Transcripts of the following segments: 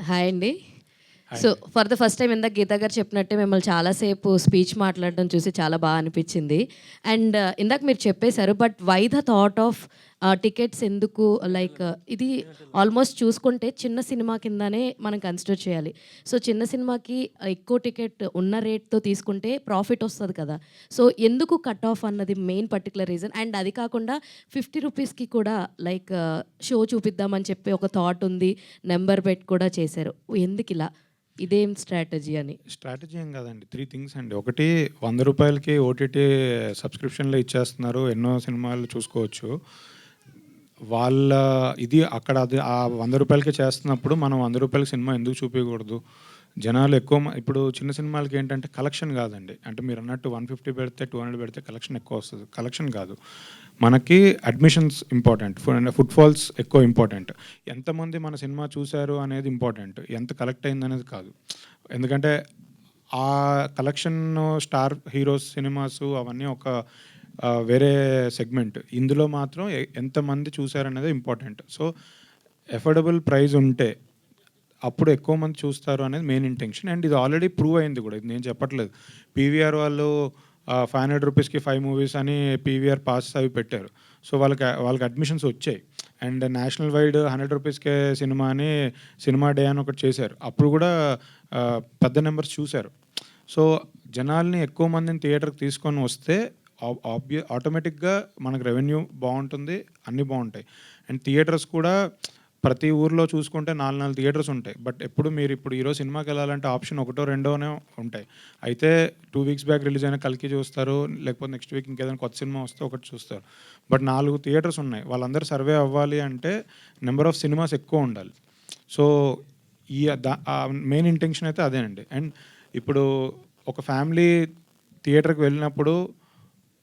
Hi అండి. Hi so, అండి. For the first time ఇందాక గీత గారు చెప్పినట్టే మిమ్మల్ని చాలా సేపు స్పీచ్ మాట్లాడడం చూసి చాలా అనిపిచ్చింది. అండ్ ఇందాక మీరు చెప్పేశారు. But why the thought of tickets ఎందుకు లైక్ ఇది ఆల్మోస్ట్ చూసుకుంటే చిన్న సినిమా కిందనే మనం కన్సిడర్ చేయాలి. సో, చిన్న సినిమాకి ఎక్కువ టికెట్ ఉన్న రేట్‌తో తీసుకుంటే ప్రాఫిట్ ఒస్తది కదా! సో, ఎందుకు కట్ ఆఫ్ అన్నది మెయిన్ పర్టిక్యులర్ రీజన్. అండ్ అది కాకుండా 50 రూపీస్‌కి కూడా లైక్ షో చూపిద్దామని చెప్పి ఒక థాట్ ఉంది. నంబర్ పెట్టి కూడా చేశారు. ఎందుకిలా? ఇదేం స్ట్రాటజీ అని. స్ట్రాటజీ ఏం కాదండి. 3 థింగ్స్ అండి. ఒకటి రూ. 100కి ఓటీటీ సబ్స్క్రిప్షన్‌లో ఇచ్చేస్తున్నారు. ఎన్నో సినిమాలు చూసుకోవచ్చు. వాళ్ళ ఇది అక్కడ అది ఆ రూ. 100కే చేస్తున్నప్పుడు మనం రూ. 100 సినిమా ఎందుకు చూపియకూడదు? జనాలు ఎక్కువ ఇప్పుడు చిన్న సినిమాలకి ఏంటంటే కలెక్షన్ కాదండి. అంటే మీరన్నట్టు 150 పెడితే, 200 పెడితే కలెక్షన్ ఎక్కువ వస్తది. కలెక్షన్ కాదు. మనకి అడ్మిషన్స్ ఇంపార్టెంట్. ఫుట్‌ఫాల్స్ ఎక్కువ ఇంపార్టెంట్. ఎంతమంది మన సినిమా చూసారు అనేది ఇంపార్టెంట్. ఎంత కలెక్ట్ అయిందనేది కాదు. ఎందుకంటే ఆ కలెక్షన్ స్టార్ హీరోస్ సినిమాసు అవన్నీ ఒక వేరే సెగ్మెంట్. ఇందులో మాత్రం ఎంతమంది చూసారనేదే ఇంపార్టెంట్. సో, అఫోర్డబుల్ ప్రైస్ ఉంటే అప్పుడు ఎక్కువ మంది చూస్తారు అనేది మెయిన్ ఇంటెన్షన్. అండ్ ఇది ఆల్రెడీ ప్రూవ్ అయింది కూడా. ఇది నేను చెప్పట్లేదు. పీవీఆర్ వాళ్ళు రూ. 500కి 5 మూవీస్ అని పీవీఆర్ పాసెస్ అవి పెట్టారు. సో, వాళ్ళకి అడ్మిషన్స్ వచ్చాయి. అండ్ నేషనల్ వైడ్ రూ. 100కే సినిమా అని సినిమా డే అని ఒకటి చేశారు. అప్పుడు కూడా పెద్ద నెంబర్స్ చూశారు. సో, జనాల్ని ఎక్కువ మందిని థియేటర్‌కి తీసుకొని వస్తే ఆటోమేటిక్‌గా మనకు రెవెన్యూ బావుంటుంది. అన్నీ బావుంటాయి. అండ్ థియేటర్స్ కూడా ప్రతి ఊర్లో చూసుకుంటే 4 థియేటర్స్ ఉంటాయి. బట్ ఇప్పుడు ఈరోజు సినిమాకెళ్ళాలంటే ఆప్షన్ ఒకటో, రెండోనే ఉంటాయి. అయితే 2 వీక్స్ బ్యాక్ రిలీజ్ అయిన 'కల్కి' చూస్తారు. లేకపోతే నెక్స్ట్ వీక్ ఇంకేదైనా కొత్త సినిమా వస్తే ఒకటి చూస్తారు. బట్ 4 థియేటర్స్ ఉన్నాయి. వాళ్ళందరూ సర్వే అవ్వాలి అంటే నంబర్ ఆఫ్ సినిమాస్ ఎక్కువ ఉండాలి. సో, ఈ మెయిన్ ఇంటెన్షన్ అయితే అదేనండి. అండ్ ఇప్పుడు ఒక ఫ్యామిలీ థియేటర్‌కి వెళ్ళినప్పుడు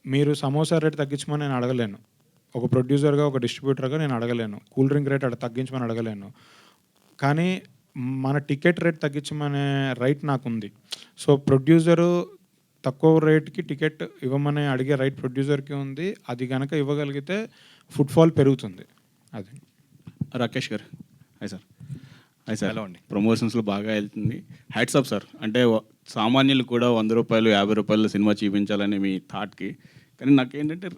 మీరు సమోసా రేట్ తగ్గించమని నేను అడగలేను. ఒక ప్రొడ్యూసర్‌గా, ఒక డిస్ట్రిబ్యూటర్‌గా నేను అడగలేను. కూల్ డ్రింక్ రేట్ తగ్గించమని అడగలేను. కానీ మన టికెట్ రేట్ తగ్గించమనే రైట్ నాకుంది. సో, ప్రొడ్యూసరు తక్కువ రేట్‌కి టికెట్ ఇవ్వమని అడిగే రైట్ ప్రొడ్యూసర్‌కి ఉంది. అది గనక ఇవ్వగలిగితే ఫుట్‌ఫాల్ పెరుగుతుంది. అది. రాకేష్ గారు. Hi sir. Hi sir. Hello అండి. ప్రమోషన్స్‌లో బాగా వెళ్తుంది. Hats off sir. అంటే సామాన్యులు కూడా రూ. 100, రూ. 50 సినిమా చూపించాలనే మీ థాట్‌కి. కానీ నాకేంటంటే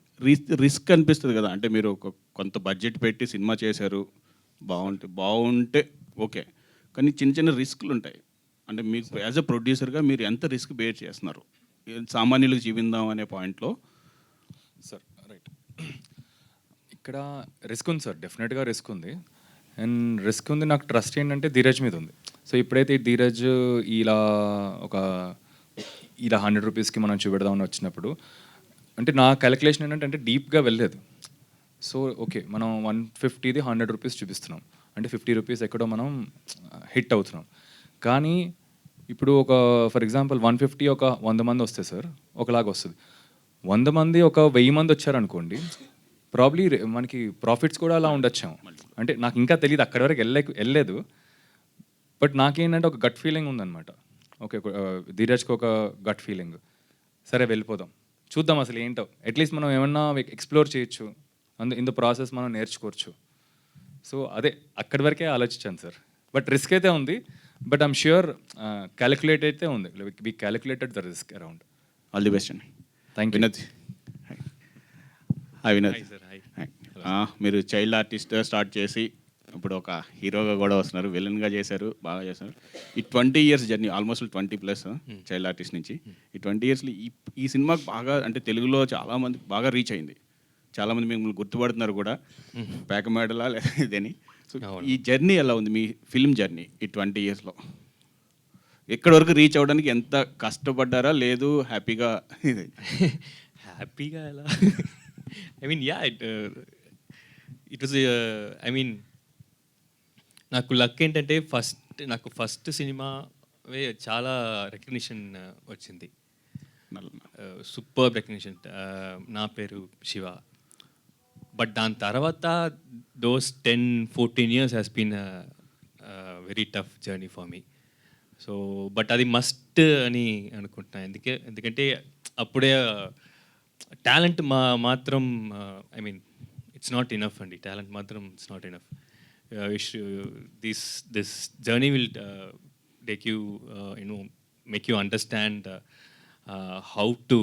రిస్క్ అనిపిస్తది కదా! అంటే మీరు కొంత బడ్జెట్ పెట్టి సినిమా చేశారు. బావుంటే ఓకే. కానీ చిన్న చిన్న రిస్కులుంటాయి. అంటే మీకు యాస్ ఎ ప్రొడ్యూసర్‌గా మీరు ఎంత రిస్క్ బేర్ చేస్తున్నారు? సామాన్యులకు చూపిందాం అనే పాయింట్‌లో. Sir right. ఇక్కడ రిస్క్ ఉంది సార్. డెఫినెట్‌గా రిస్క్ ఉంది. అండ్ రిస్క్ ఉంది. నాకు ట్రస్ట్ ఏంటంటే ధీరజ్ మీద ఉంది. సో ఎప్పుడైతే ధీరజ్ ఇలా ఒక ఇలా 100 రూపీస్‌కి మనం చూపెడదామని వచ్చినప్పుడు అంటే నా క్యాలిక్యులేషన్ ఏంటంటే డీప్‌గా వెళ్ళలేదు. సో ఓకే, మనం 150ది 100 రూపీస్ చూపిస్తున్నాం. అంటే 50 రూపీస్ ఎక్కడో మనం హిట్ అవుతున్నాం. కానీ ఇప్పుడు ఒక ఫర్ ఎగ్జాంపుల్ 150 ఒక 100 మంది వస్తే సార్ ఒకలాగా వస్తుంది. 100 మంది ఒక 1000 మంది వచ్చారనుకోండి, ప్రాబ్లీ మనకి ప్రాఫిట్స్ కూడా అలా ఉండొచ్చేమో. అంటే నాకు ఇంకా తెలీదు, అక్కడి వరకు వెళ్ళలేదు. బట్ నాకేంటంటే ఒక గట్ ఫీలింగ్ ఉందన్నమాట. ఓకే, ధీరజ్కి ఒక గట్ ఫీలింగ్. సరే వెళ్ళిపోదాం, చూద్దాం అసలు ఏంటో. అట్లీస్ట్ మనం ఏమన్నా ఎక్స్ప్లోర్ చేయొచ్చు, ఇన్ ద ప్రాసెస్ మనం నేర్చుకోవచ్చు. సో అదే అక్కడి వరకే ఆలోచించాను సార్. బట్ రిస్క్ అయితే ఉంది. బట్ ఐమ్ ష్యూర్ క్యాలిక్యులేట్ అయితే ఉంది. We calculated the risk around. All the best అండి. Thank you. Vinod. Hi Vinod. Hi. మీరు చైల్డ్ ఆర్టిస్ట్‌గా స్టార్ట్ చేసి ఇప్పుడు ఒక హీరోగా కూడా వస్తున్నారు. విలన్‌గా చేశారు, బాగా చేశారు. ఈ 20 years journey almost 20+ child artist నుంచి. ఈ 20 ఇయర్స్‌లో ఈ సినిమాకి బాగా అంటే తెలుగులో చాలామంది బాగా రీచ్ అయింది. చాలామంది మిమ్మల్ని గుర్తుపడుతున్నారు కూడా. పేకమేడలా లేదా ఇదని. సో ఈ జర్నీ ఎలా ఉంది మీ ఫిల్మ్ జర్నీ ఈ 20 ఇయర్స్‌లో? ఎక్కడి వరకు రీచ్ అవ్వడానికి ఎంత కష్టపడ్డారా? లేదు హ్యాపీగా హ్యాపీగా ఎలా I mean ya it was I mean నాకు లక్ ఏంటంటే నాకు ఫస్ట్ సినిమావే చాలా రికగ్నిషన్ వచ్చింది. Super recognition. నా పేరు శివ. బట్ దాని తర్వాత those 10-14 years has been very tough journey for me. So but అది మస్ట్ అని అనుకుంటున్నాను. ఎందుకంటే అప్పుడే టాలెంట్ మాత్రం I mean it's not enough అండి. టాలెంట్ మాత్రం it's not enough. this journey will take you, make you understand how to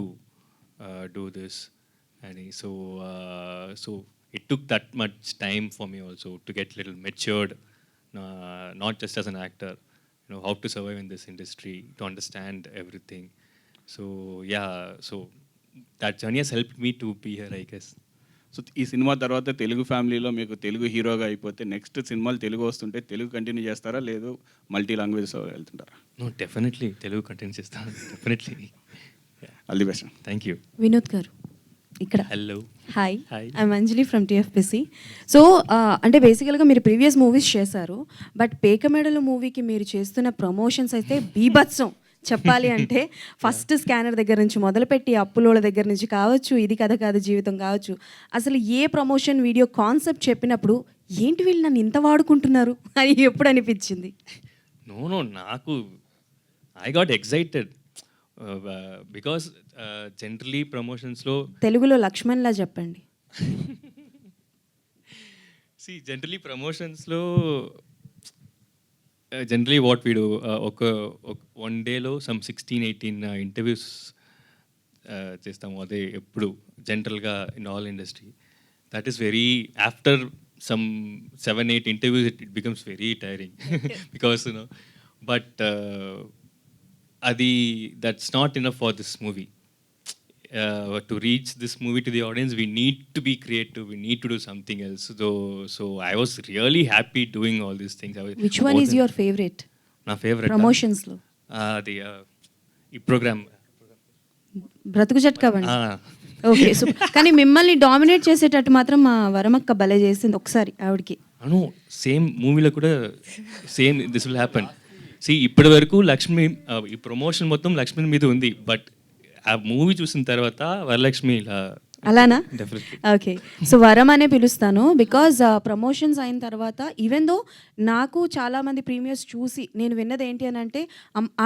do this. And so it took that much time for me also to get little matured, not just as an actor, how to survive in this industry, to understand everything. So yeah, so that journey has helped me to be here, I guess. So ఈ cinema తర్వాత తెలుగు ఫ్యామిలీలో మీకు తెలుగు హీరోగా అయిపోతే next సినిమాలు తెలుగు వస్తుంటే Telugu continue చేస్తారా, లేదు మల్టీ లాంగ్వేజ్ వెళ్తుంటారా? No, definitely తెలుగు కంటిన్యూ చేస్తాను. Definitely. All the best. Thank you. Vinod గారు ఇక్కడ. Hello. Hi, Hi. I'm Anjali from TFPC. So అంటే బేసికల్గా మీరు ప్రీవియస్ మూవీస్ చేశారు, బట్ పేకమెడలు మూవీకి మీరు చేస్తున్న ప్రమోషన్స్ అయితే బీభత్సం చెప్పాలి అంటే. ఫస్ట్ స్కానర్ దగ్గర నుంచి మొదలుపెట్టి అప్పులోళ్ళ దగ్గర నుంచి కావచ్చు, ఇది కథ కాదు జీవితం కావచ్చు, అసలు ఏ ప్రమోషన్ వీడియో కాన్సెప్ట్ చెప్పినప్పుడు ఏంటి వీళ్ళు నన్ను ఇంత వాడుకుంటున్నారు అని ఎప్పుడు అనిపించింది? No, నాకు I got excited because generally ప్రమోషన్స్లో తెలుగులో లక్ష్మణ్లా చెప్పండి. see generally ప్రమోషన్స్లో generally what we do ఒక వన్ డేలో సమ్ 16-18 ఇంటర్వ్యూస్ చేస్తాము. అదే ఎప్పుడు జనరల్గా in all industry that is very after some 7-8 interviews it becomes very tiring because but అది that's not enough for this movie. To reach this movie to the audience, we need to be creative, we need to do something else. So I was really happy doing all these things. Which one is your favourite నా favourite ప్రమోషన్స్లో? అది ఈ programme బ్రతుకు జట్కా బండి. Okay, so కానీ మిమ్మల్ని dominate చేసేటట్టు మాత్రం మా వరమక్క భలే చేసింది ఒకసారి ఆవిడకి. అను సేమ్ మూవీలో కూడా సేమ్ దిస్ విల్ హ్యాపన్. ఇప్పటి వరకు లక్ష్మి ఈ ప్రమోషన్ మొత్తం లక్ష్మి మీద ఉంది, బట్ ఆ మూవీ చూసిన తర్వాత వరలక్ష్మి ఇలా అలానా? డెఫినెట్లీ. ఓకే, సో వరం అనే పిలుస్తాను బికాజ్ ప్రమోషన్స్ అయిన తర్వాత ఈవెన్ దో నాకు చాలామంది ప్రీమియర్స్ చూసి నేను విన్నది ఏంటి అని అంటే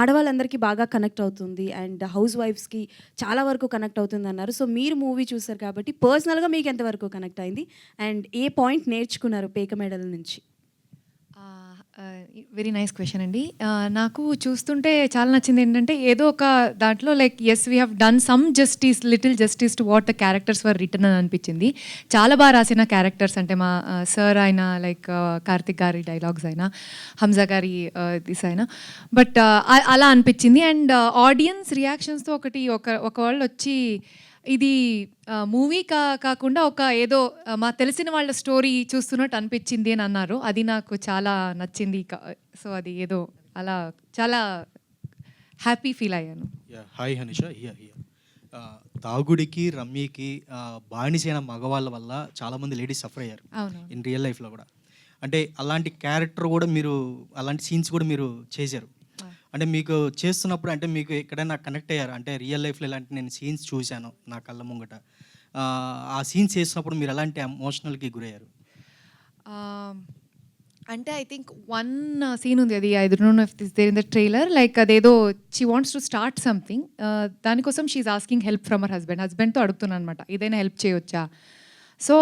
ఆడవాళ్ళందరికీ బాగా కనెక్ట్ అవుతుంది అండ్ హౌస్ వైఫ్స్కి చాలా వరకు కనెక్ట్ అవుతుంది అన్నారు. సో మీరు మూవీ చూసారు కాబట్టి పర్సనల్గా మీకు ఎంతవరకు కనెక్ట్ అయింది అండ్ ఏ పాయింట్ నేర్చుకున్నారు పేక మెడల్ నుంచి? వెరీ నైస్ క్వశ్చన్ అండి. నాకు చూస్తుంటే చాలా నచ్చింది ఏంటంటే ఏదో ఒక దాంట్లో like as we have done some justice, little justice to what the characters were return అని అనిపించింది. చాలా బాగా రాసిన క్యారెక్టర్స్ అంటే మా సార్ అయినా, లైక్ కార్తిక్ గారి డైలాగ్స్ అయినా, హంజా గారి దిస్ అయినా, బట్ అలా అనిపించింది. అండ్ ఆడియన్స్ రియాక్షన్స్తో ఒక వాళ్ళు వచ్చి ఇది మూవీ కాకుండా ఒక ఏదో మా తెలిసిన వాళ్ళ స్టోరీ చూస్తున్నట్టు అనిపించింది అని అన్నారు. అది నాకు చాలా నచ్చింది. సో అది ఏదో అలా చాలా హ్యాపీ ఫీల్ అయ్యాను. హాయ్ హనిష, తాగుడికి రమ్మీకి బానిసైన మగవాళ్ళ వల్ల చాలామంది లేడీస్ సఫర్ అయ్యారు అవును. ఇన్ రియల్ లైఫ్లో కూడా. అంటే అలాంటి క్యారెక్టర్ కూడా మీరు, అలాంటి సీన్స్ కూడా మీరు చేశారు. అంటే మీకు చేస్తున్నప్పుడు అంటే మీకు ఎక్కడైనా కనెక్ట్ అయ్యారు? అంటే రియల్ లైఫ్లో ఇలాంటి నేను సీన్స్ చూశాను నా కళ్ళ ముంగట, ఆ సీన్స్ చేసినప్పుడు మీరు ఎలాంటి ఎమోషనల్కి గురయ్యారు? అంటే ఐ థింక్ వన్ సీన్ ఉంది, అది I don't know if this there in the trailer, like అదేదో she wants to start something, దానికోసం she's asking help from her హస్బెండ్తో అడుగుతున్నాను అనమాట, ఏదైనా హెల్ప్ చేయొచ్చా. సో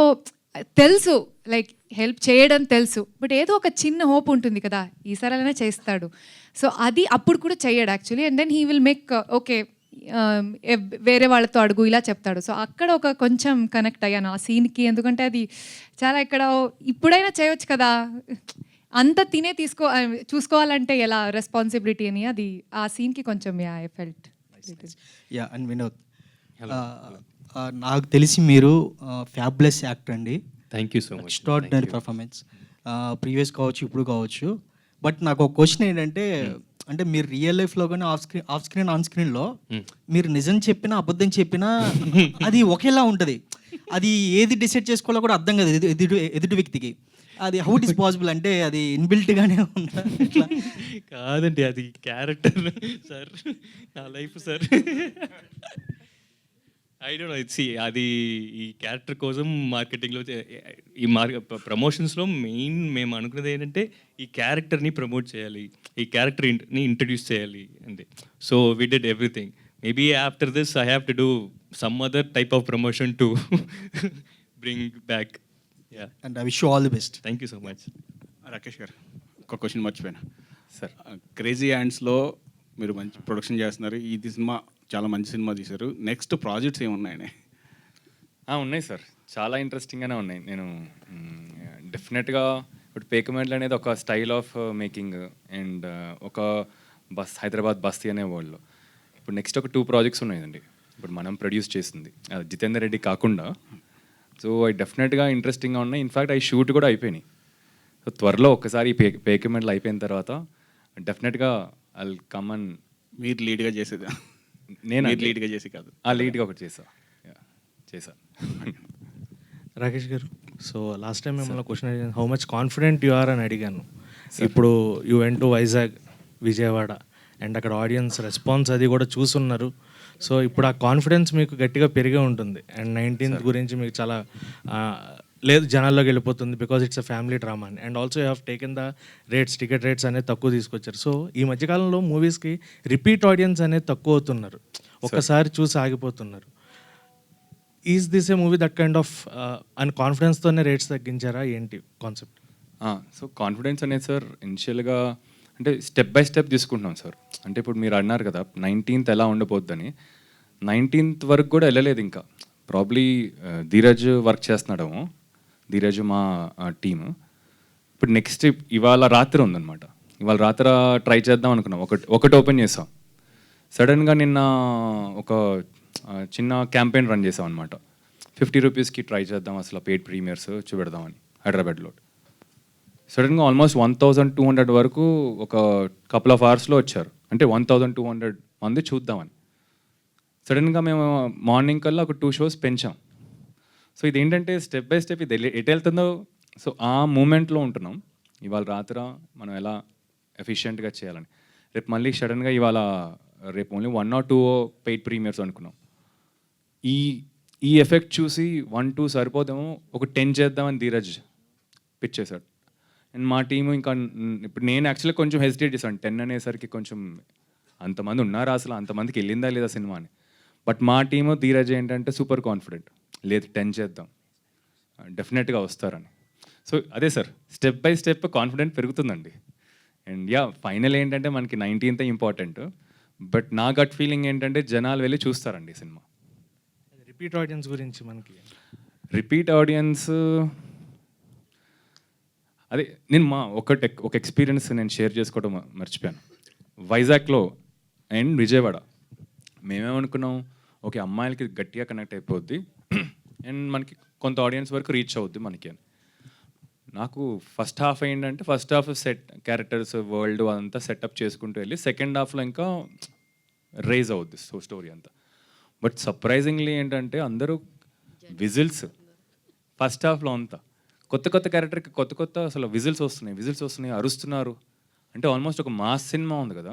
తెలుసు లైక్ హెల్ప్ చేయడం తెలుసు, బట్ ఏదో ఒక చిన్న హోప్ ఉంటుంది కదా, ఈసారైనా చేస్తాడు. సో అది అప్పుడు కూడా చెయ్యడు actually. And then he will make okay వేరే వాళ్ళతో అడుగు ఇలా చెప్తాడు. సో అక్కడ ఒక కొంచెం కనెక్ట్ అయ్యాను ఆ సీన్కి, ఎందుకంటే అది చాలా ఇక్కడ ఇప్పుడైనా చేయొచ్చు కదా, అంత తినే చూసుకోవాలంటే ఎలా రెస్పాన్సిబిలిటీ అని, అది ఆ సీన్కి కొంచెం I felt. Yeah, and Vinod, నాకు తెలిసి మీరు ఫ్యాబులస్ యాక్టర్ అండి. Thank you so much. Extraordinary performance, previous కావచ్చు ఇప్పుడు కావచ్చు. బట్ నాకు ఒక క్వశ్చన్ ఏంటంటే, అంటే మీరు రియల్ లైఫ్లో కానీ ఆఫ్ స్క్రీన్ ఆన్ స్క్రీన్లో మీరు నిజం చెప్పినా అబద్ధం చెప్పినా అది ఒకేలా ఉంటుంది. అది ఏది డిసైడ్ చేసుకోవాలో కూడా అర్థం కాదు ఎదుటి వ్యక్తికి. అది హౌ ఇట్ ఈస్ పాసిబుల్? అంటే అది ఇన్బిల్ట్గానే ఉందా? కాదండి, అది క్యారెక్టర్ సార్, నా life sir. I don't no, అది ఈ క్యారెక్టర్ కోసం మార్కెటింగ్లో ఈ ప్రమోషన్స్లో మెయిన్ మేము అనుకున్నది ఏంటంటే ఈ క్యారెక్టర్ని ప్రమోట్ చేయాలి, ఈ క్యారెక్టర్ని ఇంట్రడ్యూస్ చేయాలి అంతే. So we did everything. Maybe after this I have to do some other type of promotion to bring back. And I wish you all the best. Thank you so much. Rakesh గారు ఒక question మర్చిపోయాను sir crazy హ్యాండ్స్లో మీరు మంచి production చేస్తున్నారు, ఇది cinema చాలా మంచి cinema తీశారు, నెక్స్ట్ ప్రాజెక్ట్స్ ఏమున్నాయని? ఉన్నాయి సార్, చాలా ఇంట్రెస్టింగ్గానే ఉన్నాయి. నేను డెఫినెట్గా ఇప్పుడు పేకమెడ్లు అనేది ఒక స్టైల్ ఆఫ్ మేకింగ్ అండ్ ఒక హైదరాబాద్ బస్తీ అనే వరల్డ్లో ఇప్పుడు నెక్స్ట్ ఒక 2 ప్రాజెక్ట్స్ ఉన్నాయండి ఇప్పుడు మనం ప్రొడ్యూస్ చేసింది, జితేందర్ రెడ్డి కాకుండా. సో అవి డెఫినెట్గా ఇంట్రెస్టింగ్గా ఉన్నాయి. ఇన్ఫ్యాక్ట్ అవి షూట్ కూడా అయిపోయినాయి. సో త్వరలో ఒక్కసారి పేకమెడ్లు అయిపోయిన తర్వాత డెఫినెట్గా ఐ కమ్ అండ్ మీరు లీడ్గా చేసేది? నేను లీడ్గా చేసి కాదు, లీడ్గా ఒకటి చేసా. రాకేష్ గారు, సో లాస్ట్ టైం మిమ్మల్ని క్వశ్చన్ అడిగాను, how much confident you are అని అడిగాను. ఇప్పుడు you went to Vizag, Vijayawada, and అక్కడ ఆడియన్స్ రెస్పాన్స్ అది కూడా చూస్తున్నారు. సో ఇప్పుడు ఆ కాన్ఫిడెన్స్ మీకు గట్టిగా పెరిగే ఉంటుంది. అండ్ 19th గురించి మీకు చాలా లేదు జనాల్లోకి వెళ్ళిపోతుంది, because it's a family drama అని. And also you have taken the ticket rates అనేది తక్కువ తీసుకొచ్చారు. సో ఈ మధ్యకాలంలో మూవీస్కి రిపీట్ ఆడియన్స్ అనేది తక్కువ అవుతున్నారు, ఒక్కసారి చూసి ఆగిపోతున్నారు. Is this a movie that kind of అని కాన్ఫిడెన్స్తోనే రేట్స్ తగ్గించారా, ఏంటి కాన్సెప్ట్? సో కాన్ఫిడెన్స్ అనేది సార్ ఇనిషియల్గా అంటే స్టెప్ బై స్టెప్ తీసుకుంటున్నాం సార్. అంటే ఇప్పుడు మీరు అన్నారు కదా 19th ఎలా ఉండబోద్దని, 19th వరకు కూడా వెళ్ళలేదు ఇంకా. ప్రాబ్లీ ధీరజ్ వర్క్ చేస్తున్నాడేమో, ధీరజ్ మా టీమ్. ఇప్పుడు నెక్స్ట్ ఇవాళ రాత్రి ఉందన్నమాట, ఇవాళ రాత్రి ట్రై చేద్దాం అనుకున్నాం, ఒకటి ఓపెన్ చేసాం. సడన్గా నిన్న ఒక చిన్న క్యాంపెయిన్ రన్ చేసాం అనమాట, 50 రూపీస్కి ట్రై చేద్దాం అసలు పెయిడ్ ప్రీమియర్స్ చూపెడదామని హైదరాబాద్లో. సడన్గా ఆల్మోస్ట్ 1200 వరకు ఒక కపుల్ ఆఫ్ అవర్స్లో వచ్చారు, అంటే 1200 మంది చూద్దామని. సడన్గా మేము మార్నింగ్ కల్లా ఒక 2 షోస్ పెంచాం. సో ఇదేంటంటే స్టెప్ బై స్టెప్ ఇది ఎటు వెళ్తుందో, సో ఆ మూమెంట్లో ఉంటున్నాం. ఇవాళ రాత్ర మనం ఎలా ఎఫిషియెంట్గా చేయాలని, రేపు మళ్ళీ సడన్గా ఇవాళ రేపు ఓన్లీ 1 or 2 పెయిడ్ ప్రీమియర్స్ అనుకున్నాం. ఈ ఎఫెక్ట్ చూసి 1-2 సరిపోదేమో, ఒక 10 చేద్దామని ధీరజ్ పిచ్ చేశాడు. అండ్ మా టీము ఇంకా ఇప్పుడు నేను యాక్చువల్గా కొంచెం హెసిటేట్ చేశాను, 10 అనేసరికి కొంచెం అంతమంది ఉన్నారా అసలు, అంతమందికి వెళ్ళిందా లేదా సినిమా అని. బట్ మా టీము ధీరజ్ ఏంటంటే సూపర్ కాన్ఫిడెంట్, లేదు 10 చేద్దాం డెఫినెట్గా వస్తారని. సో అదే sir, step by step confident పెరుగుతుందండి. అండ్ ఫైనల్ ఏంటంటే మనకి 19th ఇంపార్టెంట్. బట్ నా గట్ ఫీలింగ్ ఏంటంటే జనాలు వెళ్ళి చూస్తారండి సినిమా. రిపీట్ ఆడియన్స్ గురించి మనకి రిపీట్ ఆడియన్స్ అదే నేను ఒక ఎక్స్పీరియన్స్ నేను షేర్ చేసుకోవడం మర్చిపోయాను. వైజాగ్లో అండ్ విజయవాడ మేమేమనుకున్నాం, ఓకే అమ్మాయిలకి గట్టిగా కనెక్ట్ అయిపోద్ది అండ్ మనకి కొంత ఆడియన్స్ వరకు రీచ్ అవుద్ది మనకి అని. నాకు ఫస్ట్ హాఫ్ ఏంటంటే ఫస్ట్ హాఫ్ క్యారెక్టర్స్ వరల్డ్ అదంతా సెటప్ చేసుకుంటూ వెళ్ళి సెకండ్ హాఫ్లో ఇంకా రేజ్ అవుద్ది స్టోరీ అంతా. బట్ సర్ప్రైజింగ్లీ ఏంటంటే అందరూ విజిల్స్ ఫస్ట్ హాఫ్లో అంతా కొత్త క్యారెక్టర్కి కొత్త అసలు విజిల్స్ వస్తున్నాయి, అరుస్తున్నారు. అంటే ఆల్మోస్ట్ ఒక మాస్ సినిమా ఉంది కదా,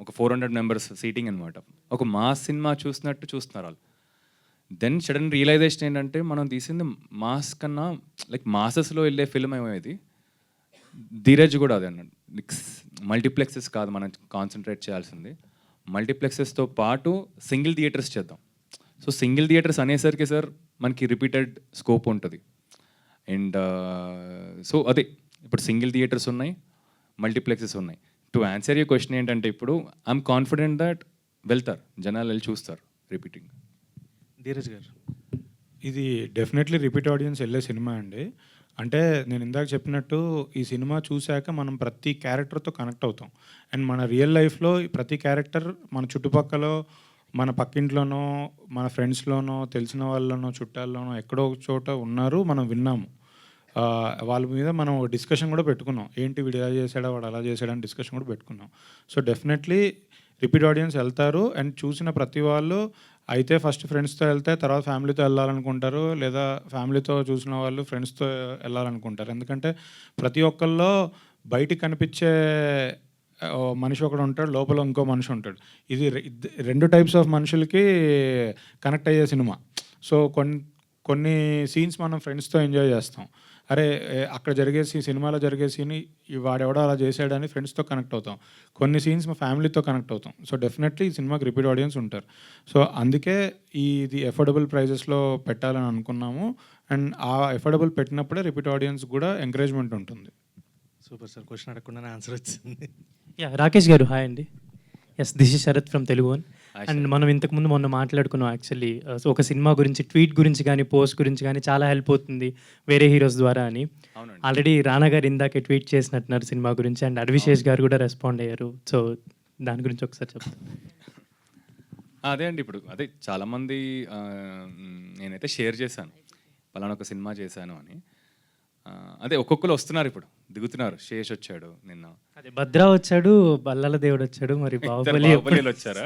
ఒక 400 members సీటింగ్ అనమాట, ఒక మాస్ సినిమా చూసినట్టు చూస్తున్నారు వాళ్ళు. దెన్ సడన్ రియలైజేషన్ ఏంటంటే మనం తీసింది మాస్ కన్నా లైక్ మాసెస్లో వెళ్ళే ఫిల్మ్ ఏమేది. ధీరజ్ కూడా అదే అన్నాడు, మల్టీప్లెక్సెస్ కాదు మనం కాన్సన్ట్రేట్ చేయాల్సింది, మల్టీప్లెక్సెస్తో పాటు సింగిల్ థియేటర్స్ చేద్దాం. సో సింగిల్ థియేటర్స్ అనేసరికి సార్ మనకి రిపీటెడ్ స్కోప్ ఉంటుంది. అండ్ సో అదే ఇప్పుడు సింగిల్ థియేటర్స్ ఉన్నాయి, మల్టీప్లెక్సెస్ ఉన్నాయి. టు ఆన్సర్ యూ క్వశ్చన్ ఏంటంటే ఇప్పుడు ఐఎమ్ కాన్ఫిడెంట్ దట్ వెళ్తారు, జనాలు వెళ్ళి చూస్తారు రిపీటింగ్. ధీరజ్ గారు, ఇది డెఫినెట్లీ రిపీట్ ఆడియన్స్ వెళ్ళే సినిమా అండి. అంటే నేను ఇందాక చెప్పినట్టు ఈ సినిమా చూశాక మనం ప్రతి క్యారెక్టర్తో కనెక్ట్ అవుతాం. అండ్ మన రియల్ లైఫ్లో ప్రతి క్యారెక్టర్ మన చుట్టుపక్కల, మన పక్కింట్లోనో, మన ఫ్రెండ్స్లోనో, తెలిసిన వాళ్ళనో, చుట్టాల్లోనో ఎక్కడో ఒక చోట ఉన్నారు, మనం విన్నాము. వాళ్ళ మీద మనం డిస్కషన్ కూడా పెట్టుకున్నాం, ఏంటి వీడు ఇలా చేశాడా వాడు అలా చేశాడని డిస్కషన్ కూడా పెట్టుకున్నాం. సో డెఫినెట్లీ రిపీట్ ఆడియన్స్ వెళ్తారు. అండ్ చూసిన ప్రతి వాళ్ళు అయితే ఫస్ట్ ఫ్రెండ్స్తో వెళ్తే తర్వాత ఫ్యామిలీతో వెళ్ళాలనుకుంటారు, లేదా ఫ్యామిలీతో చూసిన వాళ్ళు ఫ్రెండ్స్తో వెళ్ళాలనుకుంటారు. ఎందుకంటే ప్రతి ఒక్కళ్ళలో బయటికి కనిపించే మనిషి ఒకడు ఉంటాడు, లోపల ఇంకో మనిషి ఉంటాడు. ఇది 2 types ఆఫ్ మనుషులకి కనెక్ట్ అయ్యే సినిమా. సో కొన్ని సీన్స్ మనం ఫ్రెండ్స్తో ఎంజాయ్ చేస్తాం, అరే అక్కడ జరిగే సినిమాలో జరిగే సీన్ వాడెవడో అలా చేసాడని ఫ్రెండ్స్తో కనెక్ట్ అవుతాం. కొన్ని సీన్స్ మా ఫ్యామిలీతో కనెక్ట్ అవుతాం. సో డెఫినెట్లీ ఈ సినిమాకి రిపీట్ ఆడియన్స్ ఉంటారు. సో అందుకే ఇది అఫోర్డబుల్ ప్రైజెస్లో పెట్టాలని అనుకున్నాము. అండ్ ఆ ఎఫర్డబుల్ పెట్టినప్పుడే రిపీట్ ఆడియన్స్ కూడా ఎంకరేజ్మెంట్ ఉంటుంది. సూపర్ సార్, క్వశ్చన్ అడగకుండానే ఆన్సర్ వచ్చింది. యా రాకేష్ గారు హాయ్ అండి. Yes this is Sharath from Telugu one. And మనం ఇంతకుముందు మొన్న మాట్లాడుకున్నాం యాక్చువల్లీ ఒక సినిమా గురించి, ట్వీట్ గురించి కానీ పోస్ట్ గురించి కానీ చాలా హెల్ప్ అవుతుంది వేరే హీరోస్ ద్వారా అని. ఆల్రెడీ రానా గారు ఇందాకే ట్వీట్ చేసినట్టున్నారు సినిమా గురించి, అండ్ అడ్విశేష్ గారు కూడా రెస్పాండ్ అయ్యారు. సో దాని గురించి ఒకసారి చెప్తాను. అదే అండి, ఇప్పుడు అదే చాలామంది నేనైతే షేర్ చేశాను పలానా ఒక సినిమా చేశాను అని. అదే ఒక్కొక్కరు వస్తున్నారు, ఇప్పుడు దిగుతున్నారు. శేష్ వచ్చాడు నిన్న, అదే భద్రా వచ్చాడు, బల్లల దేవుడు వచ్చాడు, మరి బాహుబలి బాహుబలిలు వచ్చారా?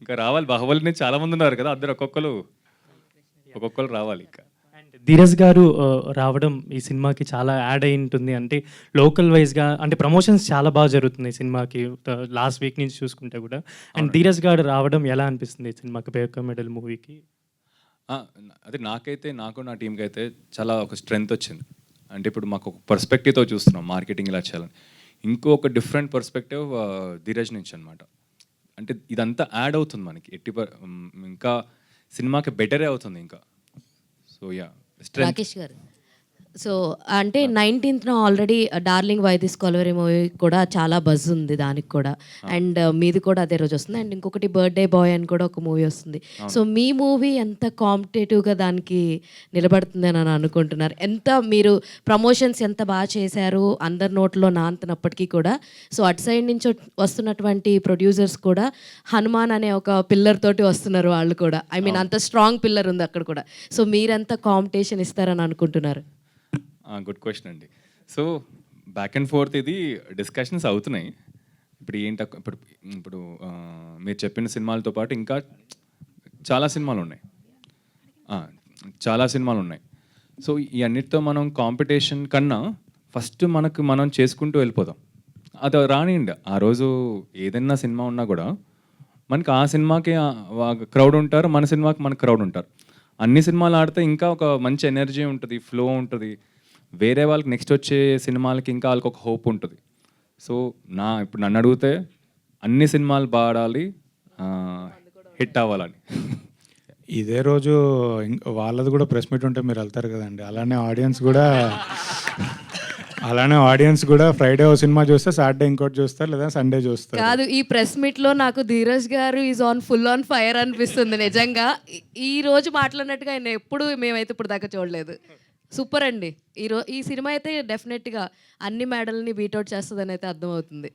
ఇంకా రావాలి, బాహుబలి నుంచి చాలా మంది ఉన్నారు కదా, అందరు ఒక్కొక్కరు రావాలి. ఇంకా అండ్ ధీరజ్ గారు రావడం ఈ సినిమాకి చాలా యాడ్ అయి ఉంటుంది. అంటే లోకల్ వైజ్గా అంటే ప్రమోషన్స్ చాలా బాగా జరుగుతుంది ఈ సినిమాకి లాస్ట్ వీక్ నుంచి చూసుకుంటే కూడా. అండ్ ధీరజ్ గారు రావడం ఎలా అనిపిస్తుంది ఈ సినిమాకి, పేక మెడల్ మూవీకి? అదే నాకైతే, నాకు నా టీంకి అయితే చాలా ఒక స్ట్రెంగ్త్ వచ్చింది. అంటే ఇప్పుడు మాకు ఒక పర్స్పెక్టివ్తో చూస్తున్నాం మార్కెటింగ్ ఇలా చేయాలని. ఇంకొక డిఫరెంట్ పర్స్పెక్టివ్ ధీరజ్ నుంచి అనమాట. అంటే ఇదంతా యాడ్ అవుతుంది మనకి, ఇంకా సినిమాకి బెటరే అవుతుంది ఇంకా. సో యా రాకేష్ గారు, సో అంటే 19th already darling why this kolaveri movie కూడా చాలా బజ్ ఉంది దానికి కూడా. అండ్ మీది కూడా అదే రోజు వస్తుంది. అండ్ ఇంకొకటి బర్త్డే బాయ్ అని కూడా ఒక మూవీ వస్తుంది. సో మీ మూవీ ఎంత కాంపిటేటివ్గా దానికి నిలబడుతుంది అని అనుకుంటున్నారు? ఎంత మీరు ప్రమోషన్స్ ఎంత బాగా చేశారు అందరి నోట్లో నాంతనప్పటికీ కూడా. సో అటు సైడ్ నుంచి వస్తున్నటువంటి ప్రొడ్యూసర్స్ కూడా హనుమాన్ అనే ఒక పిల్లర్ తోటి వస్తున్నారు వాళ్ళు కూడా. ఐ మీన్ అంత స్ట్రాంగ్ పిల్లర్ ఉంది అక్కడ కూడా. సో మీరెంత కాంపిటీషన్ ఇస్తారని అనుకుంటున్నారు? గుడ్ క్వశ్చన్ అండి. సో బ్యాక్ అండ్ ఫోర్త్ ఇది డిస్కషన్స్ అవుతున్నాయి. ఇప్పుడు ఇప్పుడు మీరు చెప్పిన సినిమాలతో పాటు ఇంకా చాలా సినిమాలు ఉన్నాయి. సో ఈ అన్నిటితో మనం కాంపిటీషన్ కన్నా ఫస్ట్ మనం చేసుకుంటూ వెళ్ళిపోదాం. అది రానియండి, ఆ రోజు ఏదైనా సినిమా ఉన్నా కూడా మనకి ఆ సినిమాకి క్రౌడ్ ఉంటారు, మన సినిమాకి మనకి క్రౌడ్ ఉంటారు. అన్ని సినిమాలు ఆడితే ఇంకా ఒక మంచి ఎనర్జీ ఉంటుంది, ఫ్లో ఉంటుంది. వేరే వాళ్ళకి నెక్స్ట్ వచ్చే సినిమాలకి ఇంకా వాళ్ళకి ఒక హోప్ ఉంటుంది. సో ఇప్పుడు నన్ను అడిగితే అన్ని సినిమాలు బాడాలి, హిట్ అవ్వాలని. ఇదే రోజు వాళ్ళది కూడా ప్రెస్ మీట్ ఉంటే మీరు వెళ్తారు కదండి. అలానే ఆడియన్స్ కూడా ఫ్రైడే ఓ సినిమా చూస్తే సాటర్డే ఇంకోటి చూస్తారు, లేదా సండే చూస్తారు. కాదు, ఈ ప్రెస్ మీట్లో నాకు ధీరజ్ గారు ఈజ్ ఫుల్ ఆన్ ఫైర్ అనిపిస్తుంది నిజంగా. ఈ రోజు మాట్లాడినట్టుగా ఆయన ఎప్పుడు మేమైతే ఇప్పుడు దాకా చూడలేదు. సూపర్ అండి. ఈ సినిమా అయితే డెఫినెట్గా అన్ని మెడల్ని బీట్అవుట్ చేస్తుందని అయితే అర్థమవుతుంది.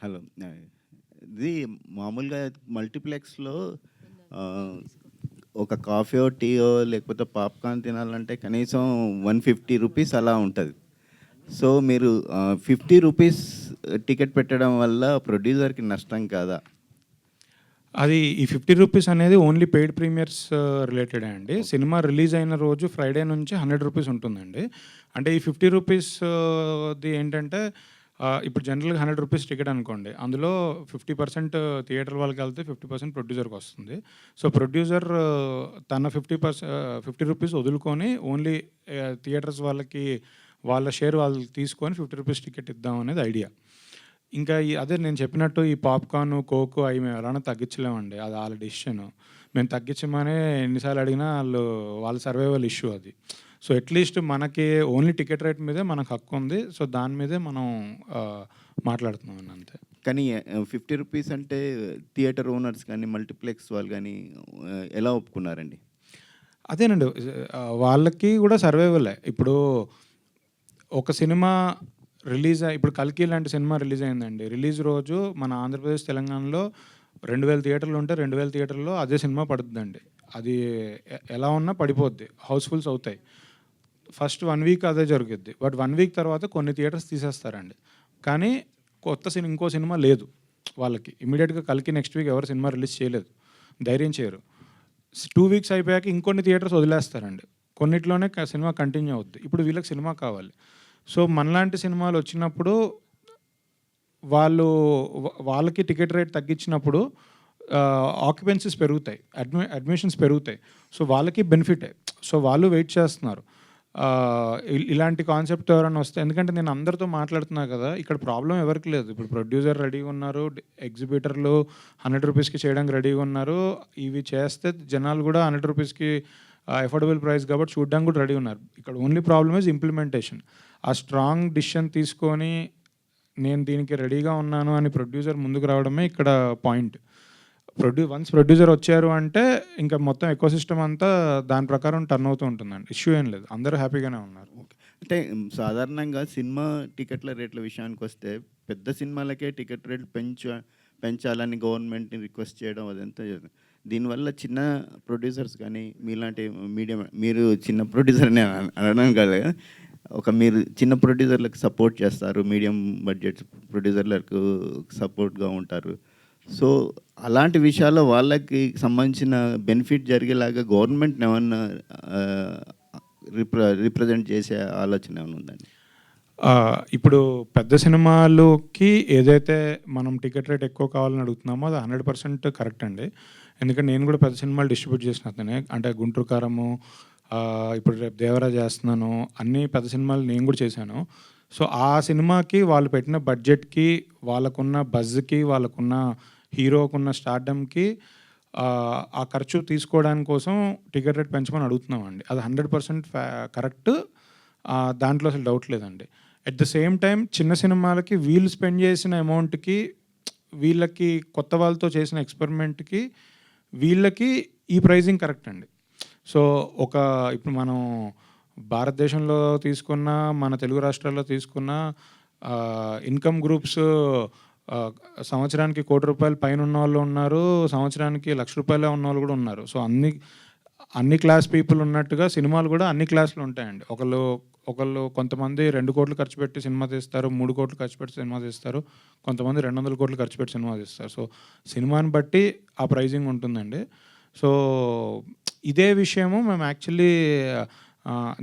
హలో, ఇది మామూలుగా మల్టీప్లెక్స్లో ఒక కాఫీయో టీయో లేకపోతే పాప్కార్న్ తినాలంటే కనీసం 150 రూపీస్ అలా ఉంటుంది. సో మీరు 50 రూపీస్ టికెట్ పెట్టడం వల్ల ప్రొడ్యూసర్కి నష్టం కాదా? అది ఈ 50 రూపీస్ అనేది ఓన్లీ పెయిడ్ ప్రీమియర్స్ రిలేటెడ్ అండి. సినిమా రిలీజ్ అయిన రోజు ఫ్రైడే నుంచి 100 రూపీస్ ఉంటుందండి. అంటే ఈ 50 రూపీస్ది ఏంటంటే ఇప్పుడు జనరల్గా 100 రూపీస్ టికెట్ అనుకోండి, అందులో 50% థియేటర్ వాళ్ళకి వెళ్తే 50% ప్రొడ్యూసర్కి వస్తుంది. సో ప్రొడ్యూసర్ తన 50 రూపీస్ వదులుకొని ఓన్లీ థియేటర్స్ వాళ్ళకి వాళ్ళ షేర్ వాళ్ళు తీసుకొని 50 రూపీస్ టికెట్ ఇద్దాం అనేది ఐడియా. ఇంకా అదే నేను చెప్పినట్టు ఈ పాప్కార్న్, కోక్ అవి మేము ఎలానో తగ్గించలేమండి. అది వాళ్ళ డిసిషన్. మేము తగ్గించమని ఎన్నిసార్లు అడిగినా వాళ్ళ సర్వైవల్ ఇష్యూ అది. సో అట్లీస్ట్ మనకి ఓన్లీ టికెట్ రేట్ మీదే మనకు హక్కు ఉంది. సో దాని మీదే మనం మాట్లాడుతున్నాం అంతే. కానీ 50 రూపీస్ అంటే థియేటర్ ఓనర్స్ కానీ మల్టీప్లెక్స్ వాళ్ళు కానీ ఎలా ఒప్పుకున్నారండి? అదేనండి, వాళ్ళకి కూడా సర్వైవలే. ఇప్పుడు ఒక సినిమా ఇప్పుడు కల్కి లాంటి సినిమా రిలీజ్ అయిందండి. రిలీజ్ రోజు మన ఆంధ్రప్రదేశ్, తెలంగాణలో 2000 థియేటర్లు ఉంటే 2000 థియేటర్లో అదే సినిమా పడుతుందండి. అది ఎలా ఉన్నా పడిపోద్ది, హౌస్ఫుల్స్ అవుతాయి. ఫస్ట్ 1 వీక్ అదే జరుగుద్ది. బట్ 1 వీక్ తర్వాత కొన్ని థియేటర్స్ తీసేస్తారండి. కానీ ఇంకో సినిమా లేదు వాళ్ళకి. ఇమీడియట్గా కల్కి నెక్స్ట్ వీక్ ఎవరు సినిమా రిలీజ్ చేయలేదు, ధైర్యం చేయరు. 2 వీక్స్ అయిపోయాక ఇంకొన్ని థియేటర్స్ వదిలేస్తారండి. కొన్నిట్లోనే సినిమా కంటిన్యూ అవుద్ది. ఇప్పుడు వీళ్ళకి సినిమా కావాలి. సో మనలాంటి సినిమాలు వచ్చినప్పుడు వాళ్ళకి టికెట్ రేట్ తగ్గించినప్పుడు ఆక్యుపెన్సీస్ పెరుగుతాయి, అడ్మిషన్స్ పెరుగుతాయి. సో వాళ్ళకి బెనిఫిటే. సో వాళ్ళు వెయిట్ చేస్తున్నారు ఇలాంటి కాన్సెప్ట్ ఎవరైనా వస్తే. ఎందుకంటే నేను అందరితో మాట్లాడుతున్నా కదా, ఇక్కడ ప్రాబ్లం ఎవరికి లేదు. ఇప్పుడు ప్రొడ్యూసర్ రెడీగా ఉన్నారు, ఎగ్జిబిటర్లు 100 రూపీస్కి చేయడానికి రెడీగా ఉన్నారు. ఇవి చేస్తే జనాలు కూడా 100 రూపీస్కి ఎఫోర్డబుల్ ప్రైస్ కాబట్టి చూడడానికి కూడా రెడీ ఉన్నారు. ఇక్కడ ఓన్లీ ప్రాబ్లమ్ ఇస్ ఇంప్లిమెంటేషన్. ఆ స్ట్రాంగ్ డిసిషన్ తీసుకొని నేను దీనికి రెడీగా ఉన్నాను అని ప్రొడ్యూసర్ ముందుకు రావడమే ఇక్కడ పాయింట్. వన్స్ ప్రొడ్యూసర్ వచ్చారు అంటే ఇంకా మొత్తం ఎకో సిస్టమ్ అంతా దాని ప్రకారం టర్న్ అవుతూ ఉంటుందండి. ఇష్యూ ఏం లేదు, అందరూ హ్యాపీగానే ఉన్నారు. అంటే సాధారణంగా సినిమా టికెట్ల రేట్ల విషయానికి వస్తే పెద్ద సినిమాలకే టికెట్ రేట్లు పెంచాలని గవర్నమెంట్ని రిక్వెస్ట్ చేయడం అదంతా దీనివల్ల చిన్న ప్రొడ్యూసర్స్ కానీ మీలాంటి మీడియం, మీరు చిన్న ప్రొడ్యూసర్ని అనడం కాదు, మీరు చిన్న ప్రొడ్యూసర్లకు సపోర్ట్ చేస్తారు, మీడియం బడ్జెట్ ప్రొడ్యూసర్లకు సపోర్ట్గా ఉంటారు. సో అలాంటి విషయాల్లో వాళ్ళకి సంబంధించిన బెనిఫిట్ జరిగేలాగా గవర్నమెంట్ ఏమన్నా రిప్రజెంట్ చేసే ఆలోచన ఏమైనా ఉందండి? ఇప్పుడు పెద్ద సినిమాలకి ఏదైతే మనం టికెట్ రేట్ ఎక్కువ కావాలని అడుగుతున్నామో అది 100% కరెక్ట్ అండి. ఎందుకంటే నేను కూడా పెద్ద సినిమాలు డిస్ట్రిబ్యూట్ చేసిన అతనే. అంటే గుంటూరు కారము, ఇప్పుడు రేపు దేవరా చేస్తున్నాను, అన్ని పెద్ద సినిమాలు నేను కూడా చేశాను. సో ఆ సినిమాకి వాళ్ళు పెట్టిన బడ్జెట్కి, వాళ్ళకున్న బజ్కి, వాళ్ళకున్న హీరోకున్న స్టార్డమ్కి ఆ ఖర్చు తీసుకోవడానికి కోసం టికెట్ రేట్ పెంచమని అడుగుతున్నామండి. అది 100% కరెక్ట్, దాంట్లో అసలు డౌట్ లేదండి. అట్ ద సేమ్ టైం చిన్న సినిమాలకి వీళ్ళు స్పెండ్ చేసిన అమౌంట్కి, వీళ్ళకి కొత్త వాళ్ళతో చేసిన ఎక్స్పెరిమెంట్కి, వీళ్ళకి ఈ ప్రైజింగ్ కరెక్ట్ అండి. సో ఇప్పుడు మనం భారతదేశంలో తీసుకున్న, మన తెలుగు రాష్ట్రాల్లో తీసుకున్న ఇన్కమ్ గ్రూప్స్ సంవత్సరానికి ₹1,00,00,000 పైన ఉన్న వాళ్ళు ఉన్నారు, సంవత్సరానికి ₹1,00,000 ఉన్న వాళ్ళు కూడా ఉన్నారు. సో అన్ని క్లాస్ పీపుల్ ఉన్నట్టుగా సినిమాలు కూడా అన్ని క్లాసులు ఉంటాయండి. ఒకళ్ళు కొంతమంది 2 కోట్లు ఖర్చు పెట్టి సినిమా తీస్తారు, 3 కోట్లు ఖర్చు పెట్టి సినిమా తీస్తారు, కొంతమంది 200 కోట్లు ఖర్చు పెట్టి సినిమా తీస్తారు. సో సినిమాని బట్టి ఆ ప్రైజింగ్ ఉంటుందండి. సో ఇదే విషయము మేము యాక్చువల్లీ